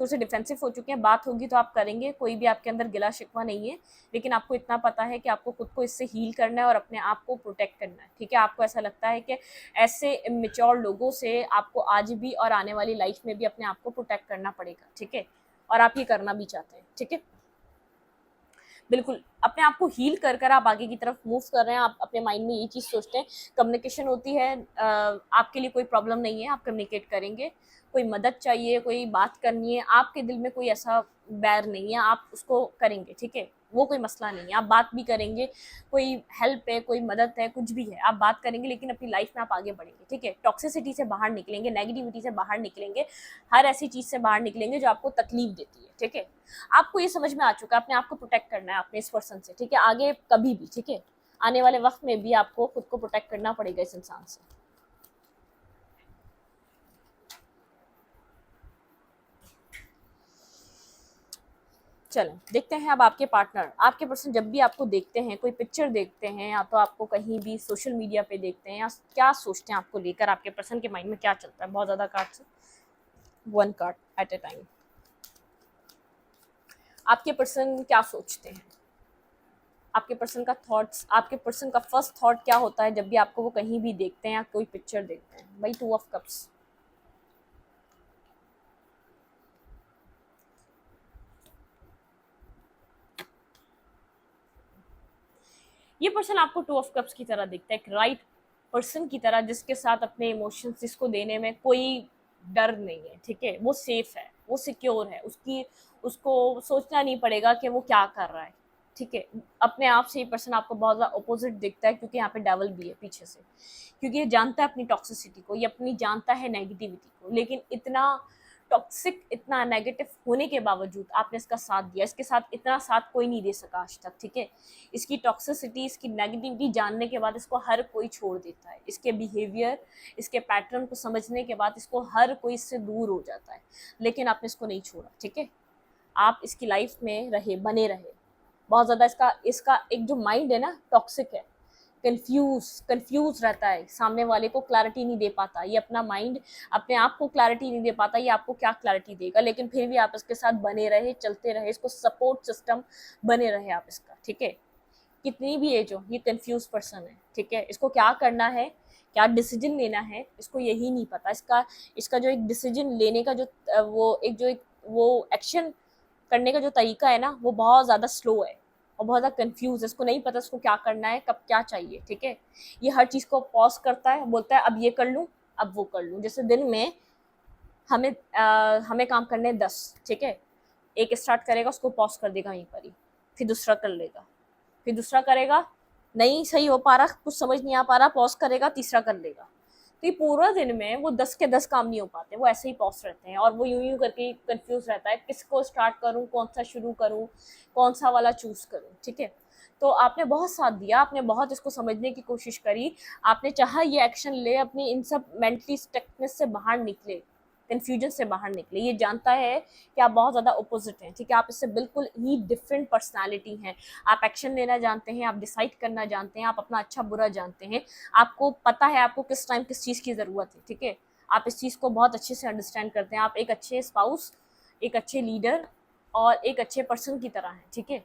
थोड़े से डिफेंसिव हो चुके हैं, बात होगी तो आप करेंगे, कोई भी आपके अंदर गिला शिकवा नहीं है, लेकिन आपको इतना पता है कि आपको खुद को इससे हील करना है और अपने आप को प्रोटेक्ट करना है। ठीक है, आपको ऐसा लगता है कि ऐसे इमेच्योर लोगों से आपको आज भी और आने वाली लाइफ में भी अपने आप को प्रोटेक्ट करना पड़ेगा। ठीक है, और आप ये करना भी चाहते हैं। ठीक है, बिल्कुल अपने आप को हील कर कर आप आगे की तरफ मूव कर रहे हैं। आप अपने माइंड में ये चीज़ सोचते हैं, कम्युनिकेशन होती है, आपके लिए कोई प्रॉब्लम नहीं है, आप कम्युनिकेट करेंगे। कोई मदद चाहिए, कोई बात करनी है, आपके दिल में कोई ऐसा बैर नहीं है, आप उसको करेंगे। ठीक है, वो कोई मसला नहीं है, आप बात भी करेंगे, कोई हेल्प है, कोई मदद है, कुछ भी है, आप बात करेंगे, लेकिन अपनी लाइफ में आप आगे बढ़ेंगे, ठीक है। टॉक्सिसिटी से बाहर निकलेंगे, नेगेटिविटी से बाहर निकलेंगे, हर ऐसी चीज़ से बाहर निकलेंगे जो आपको तकलीफ देती है, ठीक है। आपको ये समझ में आ चुका है अपने आप को प्रोटेक्ट करना है अपने इस पर्सन से, ठीक है, आगे कभी भी, ठीक है, आने वाले वक्त में भी आपको खुद को प्रोटेक्ट करना पड़ेगा इस इंसान से। चलें देखते हैं अब आपके पार्टनर, आपके पर्सन जब भी आपको देखते हैं, कोई पिक्चर देखते हैं या तो आपको कहीं भी सोशल मीडिया पे देखते हैं, या क्या सोचते हैं आपको लेकर, आपके पर्सन के माइंड में क्या चलता है। बहुत ज़्यादा कार्ड से, 1 कार्ड एट ए टाइम। आपके पर्सन क्या सोचते हैं, आपके पर्सन का थॉट्स, आपके पर्सन का फर्स्ट थॉट क्या होता है जब भी आपको वो कहीं भी देखते हैं या कोई पिक्चर देखते हैं। भाई 2 ऑफ कप्स, ये पर्सन आपको 2 ऑफ कप्स की तरह दिखता है, एक राइट पर्सन की तरह, जिसके साथ अपने इमोशंस, जिसको देने में कोई डर नहीं है, ठीक है, वो सेफ है, वो सिक्योर है, उसको सोचना नहीं पड़ेगा कि वो क्या कर रहा है, ठीक है। अपने आप से ये पर्सन आपको बहुत ज़्यादा अपोजिट दिखता है, क्योंकि यहाँ पे डेवल भी है पीछे से, क्योंकि ये जानता है अपनी टॉक्सिसिटी को, ये अपनी जानता है नेगेटिविटी को, लेकिन इतना टॉक्सिक, इतना नेगेटिव होने के बावजूद आपने इसका साथ दिया, इसके साथ इतना साथ कोई नहीं दे सका आज तक, ठीक है। इसकी टॉक्सिसिटी, इसकी नेगेटिविटी जानने के बाद इसको हर कोई छोड़ देता है, इसके बिहेवियर, इसके पैटर्न को समझने के बाद इसको हर कोई इससे दूर हो जाता है, लेकिन आपने इसको नहीं छोड़ा, ठीक है। आप इसकी लाइफ में रहे, बने रहे। बहुत ज़्यादा इसका इसका एक जो माइंड है ना, टॉक्सिक है, कंफ्यूज रहता है, सामने वाले को क्लैरिटी नहीं दे पाता, ये अपना माइंड अपने आप को क्लैरिटी नहीं दे पाता, ये आपको क्या क्लैरिटी देगा, लेकिन फिर भी आप इसके साथ बने रहे, चलते रहे, इसको सपोर्ट सिस्टम बने रहे आप इसका, ठीक है। कितनी भी एज हो, ये कंफ्यूज पर्सन है, ठीक है। इसको क्या करना है, क्या डिसीजन लेना है, इसको यही नहीं पता। इसका इसका जो एक डिसीजन लेने का जो वो एक्शन करने का जो तरीका है ना, वो बहुत ज़्यादा स्लो है और बहुत ज़्यादा कंफ्यूज है, इसको नहीं पता इसको क्या करना है, कब क्या चाहिए, ठीक है। ये हर चीज़ को पॉज करता है, बोलता है अब ये कर लूँ, अब वो कर लूँ। जैसे दिन में हमें काम करने 10, ठीक है, एक स्टार्ट करेगा, उसको पॉज कर देगा वहीं पर ही, फिर दूसरा कर लेगा, फिर दूसरा करेगा, नहीं सही हो पा रहा, कुछ समझ नहीं आ पा रहा, पॉज करेगा, तीसरा कर लेगा। तो ये पूरा दिन में वो 10 के 10 काम नहीं हो पाते, वो ऐसे ही पॉज रहते हैं और वो यूं करके कंफ्यूज रहता है, किसको स्टार्ट करूं, कौन सा शुरू करूं, कौन सा वाला चूज करूं, ठीक है। तो आपने बहुत साथ दिया, आपने बहुत इसको समझने की कोशिश करी, आपने चाहा ये एक्शन ले, अपनी इन सब मेंटली स्टकनेस से बाहर निकले, कन्फ्यूजन से बाहर निकले। ये जानता है कि आप बहुत ज़्यादा अपोजिट हैं, ठीक है, आप इससे बिल्कुल ही डिफरेंट पर्सनालिटी हैं। आप एक्शन लेना जानते हैं, आप डिसाइड करना जानते हैं, आप अपना अच्छा बुरा जानते हैं, आपको पता है आपको किस टाइम किस चीज़ की ज़रूरत है, ठीक है। आप इस चीज़ को बहुत अच्छे से अंडरस्टैंड करते हैं। आप एक अच्छे स्पाउस, एक अच्छे लीडर और एक अच्छे पर्सन की तरह हैं, ठीक है।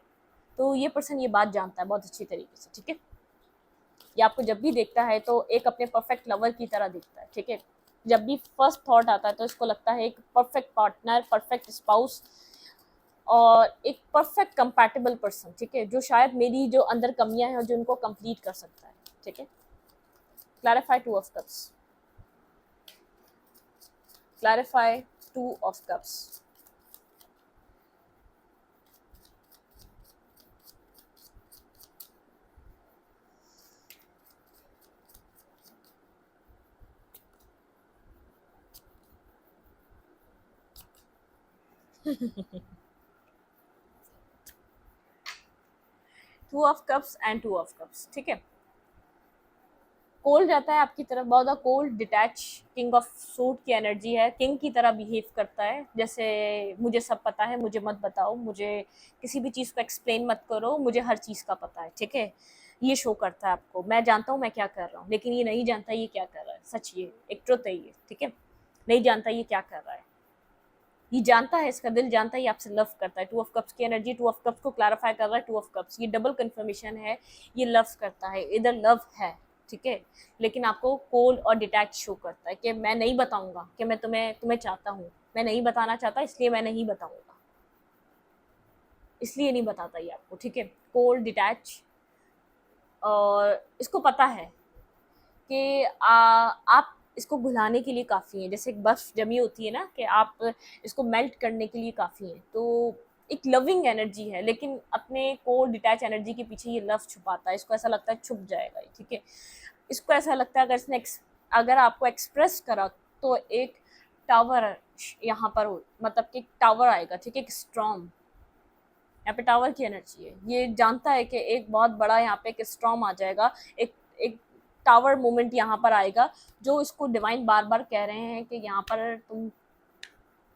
तो ये पर्सन ये बात जानता है बहुत अच्छी तरीके से, ठीक है। ये आपको जब भी देखता है तो एक अपने परफेक्ट लवर की तरह दिखता है, ठीक है। जब भी फर्स्ट थॉट आता है तो इसको लगता है एक परफेक्ट पार्टनर, परफेक्ट स्पाउस और एक परफेक्ट कंपैटिबल पर्सन, ठीक है, जो शायद मेरी जो अंदर कमियां हैं जो उनको कंप्लीट कर सकता है, ठीक है। Clarify 2 of cups, clarify 2 of cups. Two of cups and 2 of cups, ठीक है। कोल्ड रहता है आपकी तरफ, बहुत ज़्यादा cold, detach, king of suit की एनर्जी है, किंग की तरह बिहेव करता है, जैसे मुझे सब पता है, मुझे मत बताओ, मुझे किसी भी चीज़ को एक्सप्लेन मत करो, मुझे हर चीज़ का पता है, ठीक है। ये शो करता है आपको, मैं जानता हूँ मैं क्या कर रहा हूँ, लेकिन ये नहीं जानता ये क्या कर रहा है। सच, ये एक ट्रुथ है ये, ठीक है। नहीं जानता ये क्या कर रहा है, ये जानता है, इसका दिल जानता है ये आपसे लव करता है। 2 ऑफ कप्स की एनर्जी 2 ऑफ कप्स को क्लैरिफाई कर रहा है। 2 ऑफ कप्स ये डबल कंफर्मेशन है, ये लव करता है, इधर लव है, ठीक है, लेकिन आपको कोल्ड और डिटैच शो करता है कि मैं नहीं बताऊंगा कि मैं तुम्हें तुम्हें चाहता हूँ, मैं नहीं बताना चाहता, इसलिए मैं नहीं बताऊंगा, इसलिए नहीं बताता ये आपको, ठीक है। कोल्ड, डिटैच, और इसको पता है कि आप इसको घुलाने के लिए काफ़ी हैं, जैसे एक बर्फ़ जमी होती है ना, कि आप इसको मेल्ट करने के लिए काफ़ी हैं। तो एक लविंग एनर्जी है, लेकिन अपने कोल्ड डिटैच एनर्जी के पीछे ये लव छुपाता है। इसको ऐसा लगता है छुप जाएगा, ठीक है। इसको ऐसा लगता है अगर इसने अगर आपको एक्सप्रेस करा तो एक टावर यहाँ पर मतलब कि टावर आएगा, ठीक है, एक स्ट्रॉम, यहाँ पे टावर की एनर्जी है। ये जानता है कि एक बहुत बड़ा यहाँ पे एक स्ट्रॉम आ जाएगा, एक एक टावर मोमेंट यहाँ पर आएगा, जो इसको डिवाइन बार बार कह रहे हैं कि यहाँ पर तुम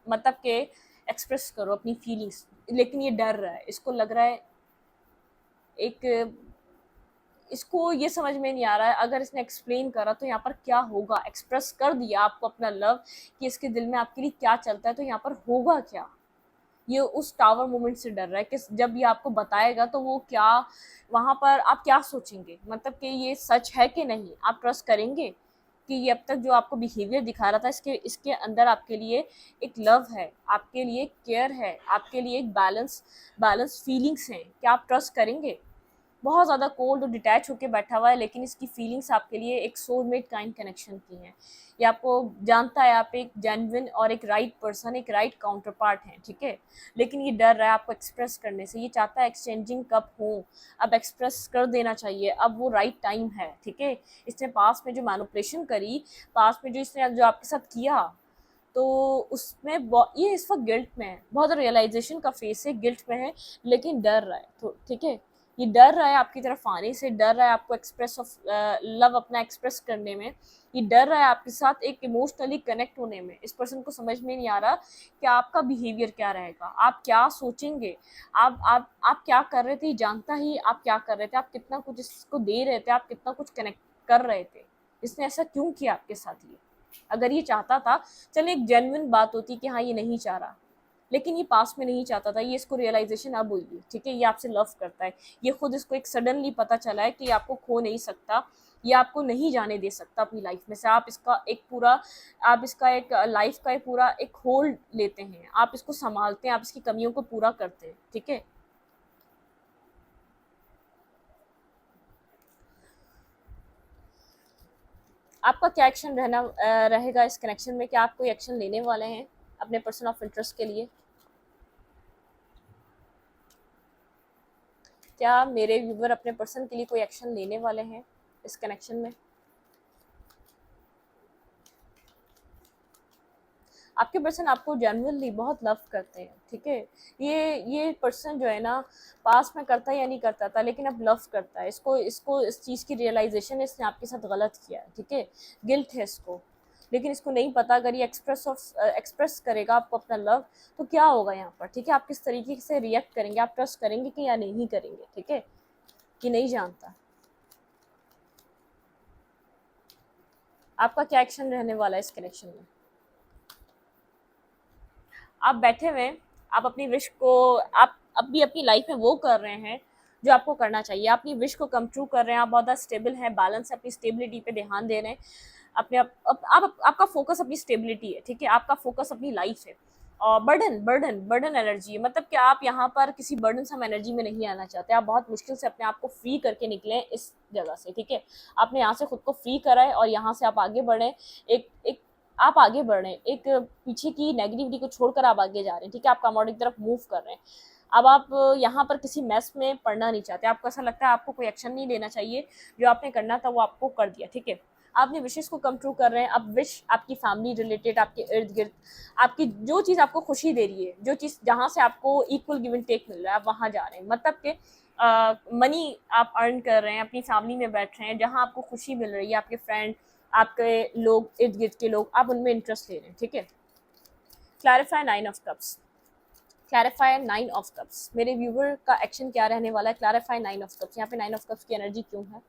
मतलब के एक्सप्रेस करो अपनी फीलिंग्स। लेकिन ये डर रहा है, इसको लग रहा है एक, इसको ये समझ में नहीं आ रहा है अगर इसने एक्सप्लेन करा तो यहाँ पर क्या होगा। एक्सप्रेस कर दिया आपको अपना लव कि इसके दिल में आपके लिए क्या चलता है, तो यहाँ पर होगा क्या। ये उस टावर मोमेंट से डर रहा है कि जब ये आपको बताएगा तो वो क्या, वहाँ पर आप क्या सोचेंगे, मतलब कि ये सच है कि नहीं, आप ट्रस्ट करेंगे कि ये अब तक जो आपको बिहेवियर दिखा रहा था इसके इसके अंदर आपके लिए एक लव है, आपके लिए केयर है, आपके लिए एक बैलेंस फीलिंग्स हैं, क्या आप ट्रस्ट करेंगे। बहुत ज़्यादा कोल्ड और डिटैच होकर बैठा हुआ है, लेकिन इसकी फीलिंग्स आपके लिए एक सोलमेट काइंड कनेक्शन की हैं। ये आपको जानता है आप एक जेन्युइन और एक राइट पर्सन, एक राइट काउंटर पार्ट हैं, ठीक है। लेकिन ये डर रहा है आपको एक्सप्रेस करने से। ये चाहता है एक्सचेंजिंग कब हो, अब एक्सप्रेस कर देना चाहिए, अब वो राइट टाइम है, ठीक है। इसने पास में जो मैनिपुलेशन करी, पास में जो इसने जो आपके साथ किया, तो उसमें ये इस वक्त गिल्ट में है, बहुत रियलाइजेशन का फेस है, गिल्ट में है, लेकिन डर रहा है, तो ठीक है। ये डर रहा है आपकी तरफ आने से, डर रहा है आपको एक्सप्रेस ऑफ लव अपना एक्सप्रेस करने में, ये डर रहा है आपके साथ एक इमोशनली कनेक्ट होने में। इस पर्सन को समझ में नहीं आ रहा कि आपका बिहेवियर क्या रहेगा, आप क्या सोचेंगे, आप क्या कर रहे थे, जानता ही आप क्या कर रहे थे, आप कितना कुछ इसको दे रहे थे, आप कितना कुछ कनेक्ट कर रहे थे। इसने ऐसा क्यों किया आपके साथ। ये अगर ये चाहता था, चलिए एक जेन्युइन बात होती कि हाँ ये नहीं चाह रहा, लेकिन ये पास में नहीं चाहता था, ये इसको रियलाइजेशन अब हुई है, ठीक है। ये आपसे लव करता है, ये खुद इसको एक सडनली पता चला है कि आपको खो नहीं सकता, ये आपको नहीं जाने दे सकता अपनी लाइफ में से। आप इसका एक पूरा, आप इसका एक लाइफ का एक पूरा एक होल्ड लेते हैं, आप इसको संभालते हैं, आप इसकी कमियों को पूरा करते हैं, ठीक है। आपका क्या एक्शन रहेगा इस कनेक्शन में, क्या आप कोई एक्शन लेने वाले हैं अपने पर्सन ऑफ इंटरेस्ट के लिए। क्या मेरे व्यूवर अपने पर्सन के लिए कोई एक्शन लेने वाले हैं इस कनेक्शन में। आपके पर्सन आपको जेन्युइनली बहुत लव करते हैं, ठीक है। ये पर्सन जो है ना, पास में करता या नहीं करता था, लेकिन अब लव करता है। इसको इसको इस चीज़ की रियलाइजेशन है, इसने आपके साथ गलत किया है, ठीक है। गिल्ट है इसको, लेकिन इसको नहीं पता अगर ये एक्सप्रेस करेगा आपको अपना लव तो क्या होगा यहाँ पर, ठीक है। आप किस तरीके से रिएक्ट करेंगे, आप ट्रस्ट करेंगे कि या नहीं करेंगे, ठीक है। कि नहीं जानता आपका क्या एक्शन रहने वाला है इस कनेक्शन में। आप बैठे हुए हैं, आप अपनी विश को, आप अभी अपनी लाइफ में वो कर रहे हैं जो आपको करना चाहिए, आप अपनी विश को कम ट्रू कर रहे हैं, आप बहुत ज़्यादा स्टेबल हैं, बैलेंस है, अपनी स्टेबिलिटी पे ध्यान दे रहे हैं। अपने आपका फोकस अपनी स्टेबिलिटी है, ठीक है। आपका फोकस अपनी लाइफ है। और बर्डन एनर्जी है, मतलब कि आप यहाँ पर किसी बर्डन सम एनर्जी में नहीं आना चाहते। आप बहुत मुश्किल से अपने आप को फ्री करके निकले इस जगह से, ठीक है। आपने यहाँ से खुद को फ्री करा है और यहाँ से आप आगे बढ़े, एक एक आप आगे बढ़ रहे हैं, एक पीछे की नेगेटिविटी को छोड़कर आप आगे जा रहे हैं, ठीक है। आप कामयाबी की तरफ मूव कर रहे हैं। अब आप यहाँ पर किसी मैस में पड़ना नहीं चाहते, आपको ऐसा लगता है आपको कोई एक्शन नहीं लेना चाहिए, जो आपने करना था वो आपको कर दिया, ठीक है। आपने विशेष को कम ट्रू कर रहे हैं। अब विश आपकी फैमिली रिलेटेड, आपके इर्द गिर्द, आपकी जो चीज़ आपको खुशी दे रही है, जो चीज़ जहाँ से आपको इक्वल गिव एंड टेक मिल रहा है, आप वहाँ जा रहे हैं। मतलब कि मनी आप अर्न कर रहे हैं, अपनी फैमिली में बैठ रहे हैं, जहाँ आपको खुशी मिल रही है, आपके फ्रेंड, आपके लोग, इर्द गिर्द के लोग, आप उनमें इंटरेस्ट ले रहे हैं, ठीक है। Clarify 9 of cups, clarify 9 of cups. मेरे व्यूवर का एक्शन क्या रहने वाला है, क्लैरिफाई 9 ऑफ कप्स। यहाँ पे 9 ऑफ कप्स की एनर्जी क्यों है।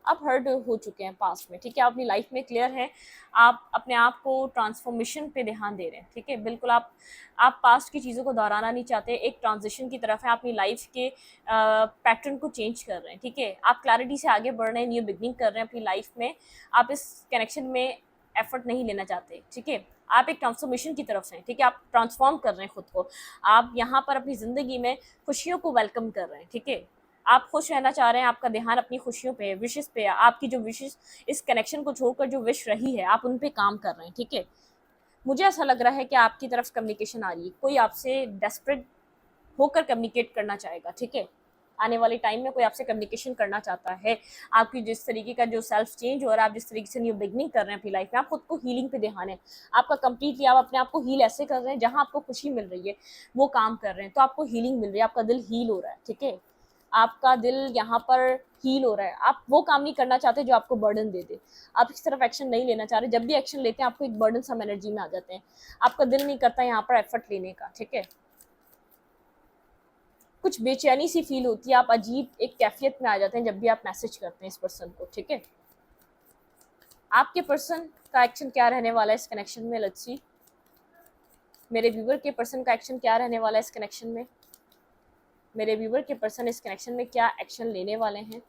आप हर्ट हो चुके हैं पास्ट में, ठीक है। आप अपनी लाइफ में क्लियर हैं, आप अपने आप को ट्रांसफॉर्मेशन पे ध्यान दे रहे हैं, ठीक है। बिल्कुल आप पास्ट की चीज़ों को दोहराना नहीं चाहते, एक ट्रांजिशन की तरफ है, अपनी लाइफ के पैटर्न को चेंज कर रहे हैं, ठीक है। आप क्लैरिटी से आगे बढ़ रहे हैं, न्यू बिगनिंग कर रहे हैं अपनी लाइफ में। आप इस कनेक्शन में एफर्ट नहीं लेना चाहते, ठीक है। आप एक ट्रांसफॉर्मेशन की तरफ हैं, ठीक है। आप ट्रांसफॉर्म कर रहे हैं खुद को, आप यहाँ पर अपनी ज़िंदगी में खुशियों को वेलकम कर रहे हैं, ठीक है। आप खुश रहना चाह रहे हैं, आपका ध्यान अपनी खुशियों पे है, विशेस पे है। आपकी जो विशेस, इस कनेक्शन को छोड़कर जो विश रही है, आप उन पे काम कर रहे हैं, ठीक है। मुझे ऐसा लग रहा है कि आपकी तरफ कम्युनिकेशन आ रही है, कोई आपसे डेस्परेट होकर कम्युनिकेट करना चाहेगा, ठीक है। आने वाले टाइम में कोई आपसे कम्युनिकेशन करना चाहता है। आपकी जिस तरीके का जो सेल्फ चेंज हो रहा है, आप जिस तरीके से न्यू बिगनिंग कर रहे हैं अपनी लाइफ में, आप खुद को हीलिंग पे ध्यान है आपका कंप्लीटली। आप अपने आप को हील ऐसे कर रहे हैं जहां आपको खुशी मिल रही है, वो काम कर रहे हैं, तो आपको हीलिंग मिल रही है, आपका दिल हील हो रहा है, ठीक है। आपका दिल यहाँ पर हील हो रहा है। आप वो काम नहीं करना चाहते जो आपको बर्डन दे दे। आप इस तरफ एक्शन नहीं लेना चाह रहे। जब भी एक्शन लेते हैं आपको एक बर्डन सम एनर्जी में आ जाते हैं, आपका दिल नहीं करता यहाँ पर एफर्ट लेने का, ठीक है। कुछ बेचैनी सी फील होती है, आप अजीब एक कैफियत में आ जाते हैं जब भी आप मैसेज करते हैं इस पर्सन को, ठीक है। आपके पर्सन का एक्शन क्या रहने वाला है इस कनेक्शन में, लेट्स सी। मेरे व्यूवर के पर्सन का एक्शन क्या रहने वाला है इस कनेक्शन में। मेरे व्यूवर के पर्सन इस कनेक्शन में क्या एक्शन लेने वाले हैं।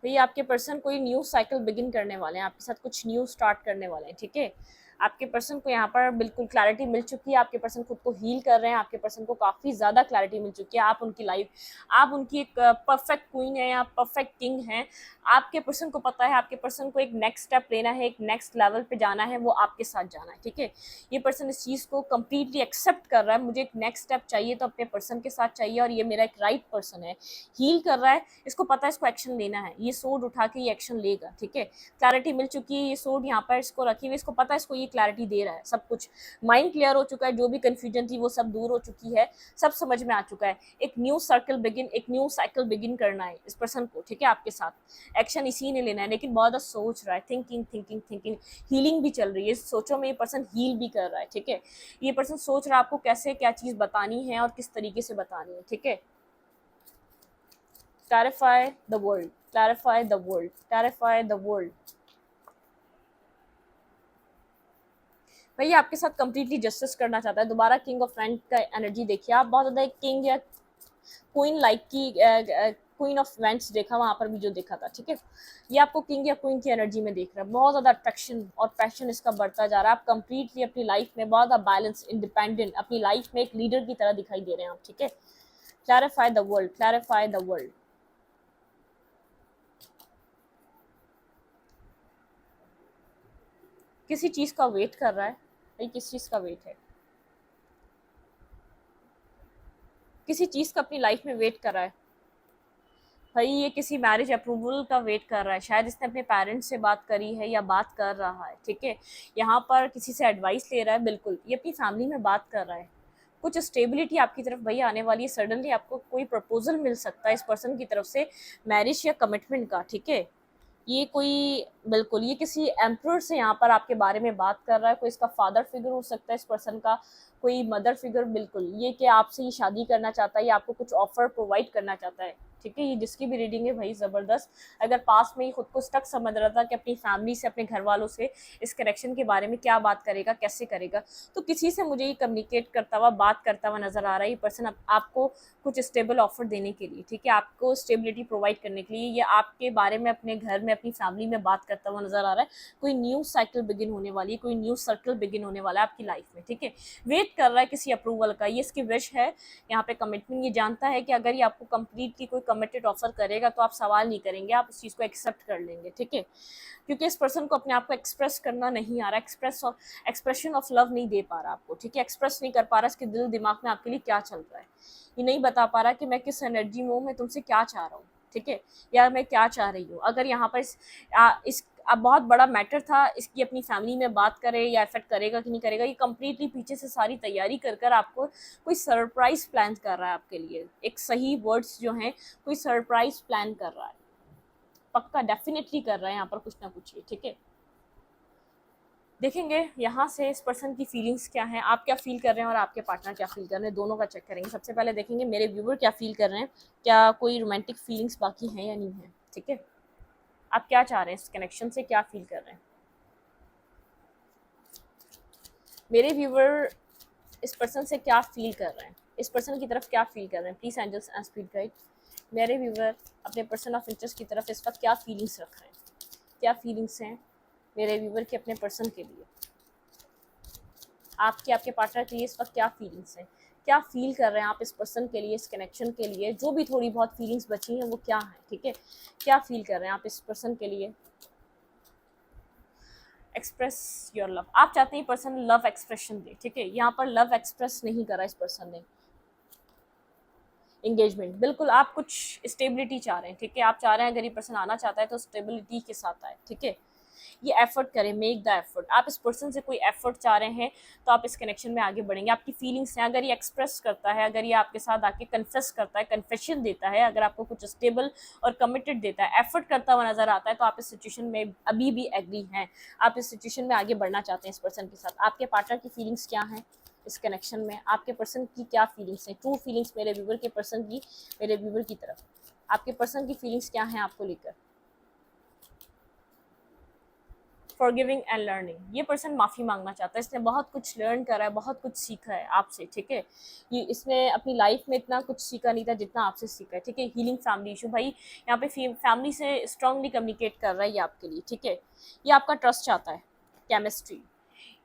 भैया आपके पर्सन कोई न्यू साइकिल बिगिन करने वाले हैं, आपके साथ कुछ न्यू स्टार्ट करने वाले हैं, ठीक है। आपके पर्सन को यहाँ पर बिल्कुल क्लैरिटी मिल चुकी है। आपके पर्सन खुद को हील कर रहे हैं। आपके पर्सन को काफ़ी ज़्यादा क्लैरिटी मिल चुकी है। आप उनकी लाइफ, आप उनकी एक परफेक्ट क्वीन है या परफेक्ट किंग है। आपके पर्सन को पता है आपके पर्सन को एक नेक्स्ट स्टेप लेना है, एक नेक्स्ट लेवल पे जाना है, वो आपके साथ जाना है, ठीक है। ये पर्सन इस चीज़ को कम्प्लीटली एक्सेप्ट कर रहा है। मुझे एक नेक्स्ट स्टेप चाहिए तो अपने पर्सन के साथ चाहिए, और ये मेरा एक राइट पर्सन है, हील कर रहा है, इसको पता है इसको एक्शन लेना है, ये सोड उठा के ये एक्शन लेगा, ठीक है। क्लैरिटी मिल चुकी है, ये सोड यहाँ पर इसको रखी हुई, इसको पता है इसको ये क्लैरिटी दे रहा है, सब कुछ माइंड क्लियर हो चुका है, जो भी कंफ्यूजन थी वो सब दूर हो चुकी है, सब समझ में आ चुका है। एक न्यू सर्कल बिगिन, एक न्यू साइकिल बिगिन करना है इस पर्सन को, ठीक है। आपके साथ एक्शन इसी ने लेना है, लेकिन बहुत ज़्यादा सोच रहा है, थिंकिंग थिंकिंग थिंकिंग, हीलिंग भी चल रही है, सोचो में ये पर्सन हील भी कर रहा है, ठीक है। ये पर्सन सोच रहा है आपको कैसे क्या चीज़ बतानी है और किस तरीके से बतानी है, ठीक है। clarify the world, clarify the world, clarify the world। भैया आपके साथ कंप्लीटली जस्टिस करना चाहता है। दोबारा किंग ऑफ फ्रेंड का एनर्जी देखिए, आप बहुत ज़्यादा एक किंग या क्वीन लाइक की क्वीन ऑफ वेंट्स देखा वहाँ पर भी जो देखा था, ठीक है। ये आपको किंग या क्वीन की एनर्जी में देख रहा है। बहुत ज़्यादा अट्रैक्शन और पैशन इसका बढ़ता जा रहा है। आप कंप्लीटली अपनी लाइफ में बहुत ज़्यादा बैलेंस, इंडिपेंडेंट, अपनी लाइफ में एक लीडर की तरह दिखाई दे रहे हैं आप, ठीक है। Clarify the world, clarify the world. किसी चीज़ का वेट कर रहा है भाई, किस चीज़ का वेट है, किसी चीज़ का अपनी लाइफ में वेट कर रहा है भाई। ये किसी मैरिज अप्रूवल का वेट कर रहा है, शायद इसने अपने पेरेंट्स से बात करी है या बात कर रहा है, ठीक है। यहाँ पर किसी से एडवाइस ले रहा है, बिल्कुल ये अपनी फैमिली में बात कर रहा है। कुछ स्टेबिलिटी आपकी तरफ भैया आने वाली है। सडनली आपको कोई प्रपोजल मिल सकता है इस पर्सन की तरफ से, मैरिज या कमिटमेंट का, ठीक है। ये कोई, बिल्कुल ये किसी एम्परर से यहाँ पर आपके बारे में बात कर रहा है। कोई इसका फादर फिगर हो सकता है इस पर्सन का, कोई मदर फिगर, बिल्कुल ये कि आपसे ये शादी करना चाहता है या आपको कुछ ऑफर प्रोवाइड करना चाहता है, ठीक है। ये जिसकी भी रीडिंग है भाई ज़बरदस्त। अगर पास में ही खुद को स्टक समझ रहा था कि अपनी फैमिली से, अपने घर वालों से इस कनेक्शन के बारे में क्या बात करेगा, कैसे करेगा, तो किसी से मुझे ये कम्युनिकेट करता हुआ, बात करता हुआ नज़र आ रहा है ये पर्सन आपको कुछ स्टेबल ऑफर देने के लिए, ठीक है। आपको स्टेबिलिटी प्रोवाइड करने के लिए, ये आपके बारे में अपने घर में, अपनी फैमिली में बात करता हुआ नज़र आ रहा है। कोई न्यू साइकिल बिगिन होने वाली है, कोई न्यू सर्कल बिगिन होने वाला है आपकी लाइफ में, ठीक है। वेट कर रहा है किसी अप्रूवल का, ये इसकी विश है यहाँ पे कमिटमेंट। ये जानता है कि अगर ये आपको कंप्लीटली कोई कमिटेड ऑफर करेगा तो आप सवाल नहीं करेंगे, आप उस चीज़ को एक्सेप्ट कर लेंगे, ठीक है। क्योंकि इस पर्सन को अपने आप को एक्सप्रेस करना नहीं आ रहा, एक्सप्रेशन ऑफ लव नहीं दे पा रहा आपको, ठीक है। एक्सप्रेस नहीं कर पा रहा इसके दिल दिमाग में आपके लिए क्या चल रहा है। ये नहीं बता पा रहा कि मैं किस एनर्जी में हूँ, मैं तुमसे क्या चाह रहा हूँ, ठीक है, या मैं क्या चाह रही हूँ। अगर यहाँ पर इस अब बहुत बड़ा मैटर था, इसकी अपनी फैमिली में बात करे या इफेक्ट करेगा कि नहीं करेगा, ये कंप्लीटली पीछे से सारी तैयारी कर कर आपको कोई सरप्राइज प्लान कर रहा है आपके लिए। एक सही वर्ड्स जो हैं, कोई सरप्राइज प्लान कर रहा है, पक्का डेफिनेटली कर रहा है यहाँ पर कुछ ना कुछ, ठीक है। देखेंगे यहाँ से इस पर्सन की फीलिंग्स क्या हैं, आप क्या फील कर रहे हैं और आपके पार्टनर क्या फील कर रहे हैं, दोनों का चेक करेंगे। सबसे पहले देखेंगे मेरे व्यूवर क्या फील कर रहे हैं, क्या कोई रोमांटिक फीलिंग्स बाकी हैं या नहीं है, ठीक है। आप क्या चाह रहे हैं इस कनेक्शन से, क्या फील कर रहे हैं मेरे व्यूवर, इस पर्सन से क्या फील कर रहे हैं, इस पर्सन की तरफ क्या फील कर रहे हैं। Please angels and spirit guide, मेरे व्यूवर अपने पर्सन ऑफ इंटरेस्ट की तरफ इस वक्त क्या फीलिंग्स रख रहे हैं, क्या फीलिंग्स हैं मेरे व्यूवर के अपने पर्सन के लिए, आपके आपके पार्टनर के लिए इस वक्त क्या फीलिंग्स हैं, क्या फील कर रहे हैं आप इस पर्सन के लिए, इस कनेक्शन के लिए। जो भी थोड़ी बहुत फीलिंग्स बची हैं वो क्या है, ठीक है। क्या फील कर रहे हैं आप इस पर्सन के लिए, एक्सप्रेस योर लव, आप चाहते हैं पर्सन लव एक्सप्रेशन दे, ठीक है, यहाँ पर लव एक्सप्रेस नहीं करा इस पर्सन ने। एंगेजमेंट, बिल्कुल आप कुछ स्टेबिलिटी चाह रहे हैं, ठीक है, आप चाह रहे हैं अगर ये पर्सन आना चाहता है तो स्टेबिलिटी के साथ आए, ठीक है, ये एफर्ट करें, मेक द एफर्ट। आप इस पर्सन से कोई एफर्ट चाह रहे हैं तो आप इस कनेक्शन में आगे बढ़ेंगे। आपकी फीलिंग्स हैं, अगर ये एक्सप्रेस करता है, अगर ये आपके साथ आके कन्फेस करता है, कन्फेशन देता है, अगर आपको कुछ स्टेबल और कमिटेड देता है, एफर्ट करता हुआ नजर आता है, तो आप इस सिचुएशन में अभी भी एग्री हैं, आप इस सिचुएशन में आगे बढ़ना चाहते हैं इस पर्सन के साथ। आपके पार्टनर की फीलिंग्स क्या हैं इस कनेक्शन में, आपके पर्सन की क्या फीलिंग्स हैं, ट्रू फीलिंग्स मेरे व्यूवर के पर्सन की, मेरे व्यूवर की तरफ आपके पर्सन की फीलिंग्स क्या हैं आपको लेकर। फॉरगिविंग एंड लर्निंग, ये पर्सन माफ़ी मांगना चाहता है, इसने बहुत कुछ लर्न करा है, बहुत कुछ सीखा है आपसे, ठीक है, ये इसने अपनी लाइफ में इतना कुछ सीखा नहीं था जितना आपसे सीखा है, ठीक है। हीलिंग फैमिली इशू, भाई यहाँ पे फैमिली से स्ट्रांगली कम्युनिकेट कर रहा है ये आपके लिए, ठीक है, ये आपका ट्रस्ट चाहता है, केमिस्ट्री,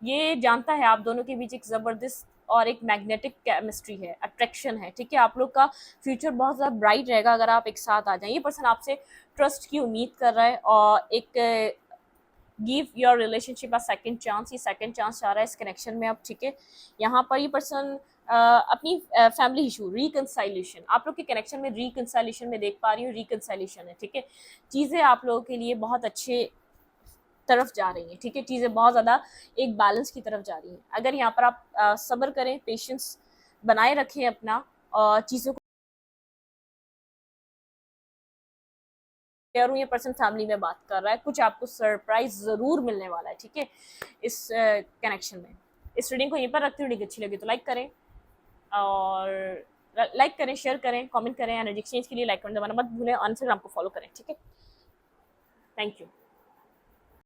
ये जानता है आप दोनों के बीच एक ज़बरदस्त और एक मैग्नेटिक केमिस्ट्री है, अट्रैक्शन है, ठीक है, आप लोग का फ्यूचर बहुत ज़्यादा ब्राइट रहेगा अगर आप एक साथ आ जाएं। ये पर्सन आपसे ट्रस्ट की उम्मीद कर रहा है और एक give your relationship a second chance, ये सेकंड चांस चाह रहा है इस कनेक्शन में अब, ठीक है। यहाँ पर ये पर्सन अपनी फैमिली इशू, रिकंसाइलेशन, आप लोग के कनेक्शन में रिकंसाइलेशन में देख पा रही हूँ, रिकंसाइलेशन है, ठीक है, चीज़ें आप लोगों के लिए बहुत अच्छे तरफ जा रही हैं, ठीक है, चीज़ें बहुत ज़्यादा एक बैलेंस की तरफ जा रही हैं। अगर यहाँ पर आप सब्र करें, पेशेंस बनाए रखें अपना और चीज़ों को, ये पर्सन फैमिली में बात कर रहा है, कुछ आपको सरप्राइज ज़रूर मिलने वाला है, ठीक है, इस कनेक्शन में। इस रीडिंग को यहीं पर रखते हुए वीडियो अच्छी लगी तो लाइक करें और लाइक करें, शेयर करें, कमेंट करें, एनर्जी एक्सचेंज के लिए लाइक करना दबाना मत भूलें और इंस्टाग्राम को फॉलो करें, ठीक है। Thank you.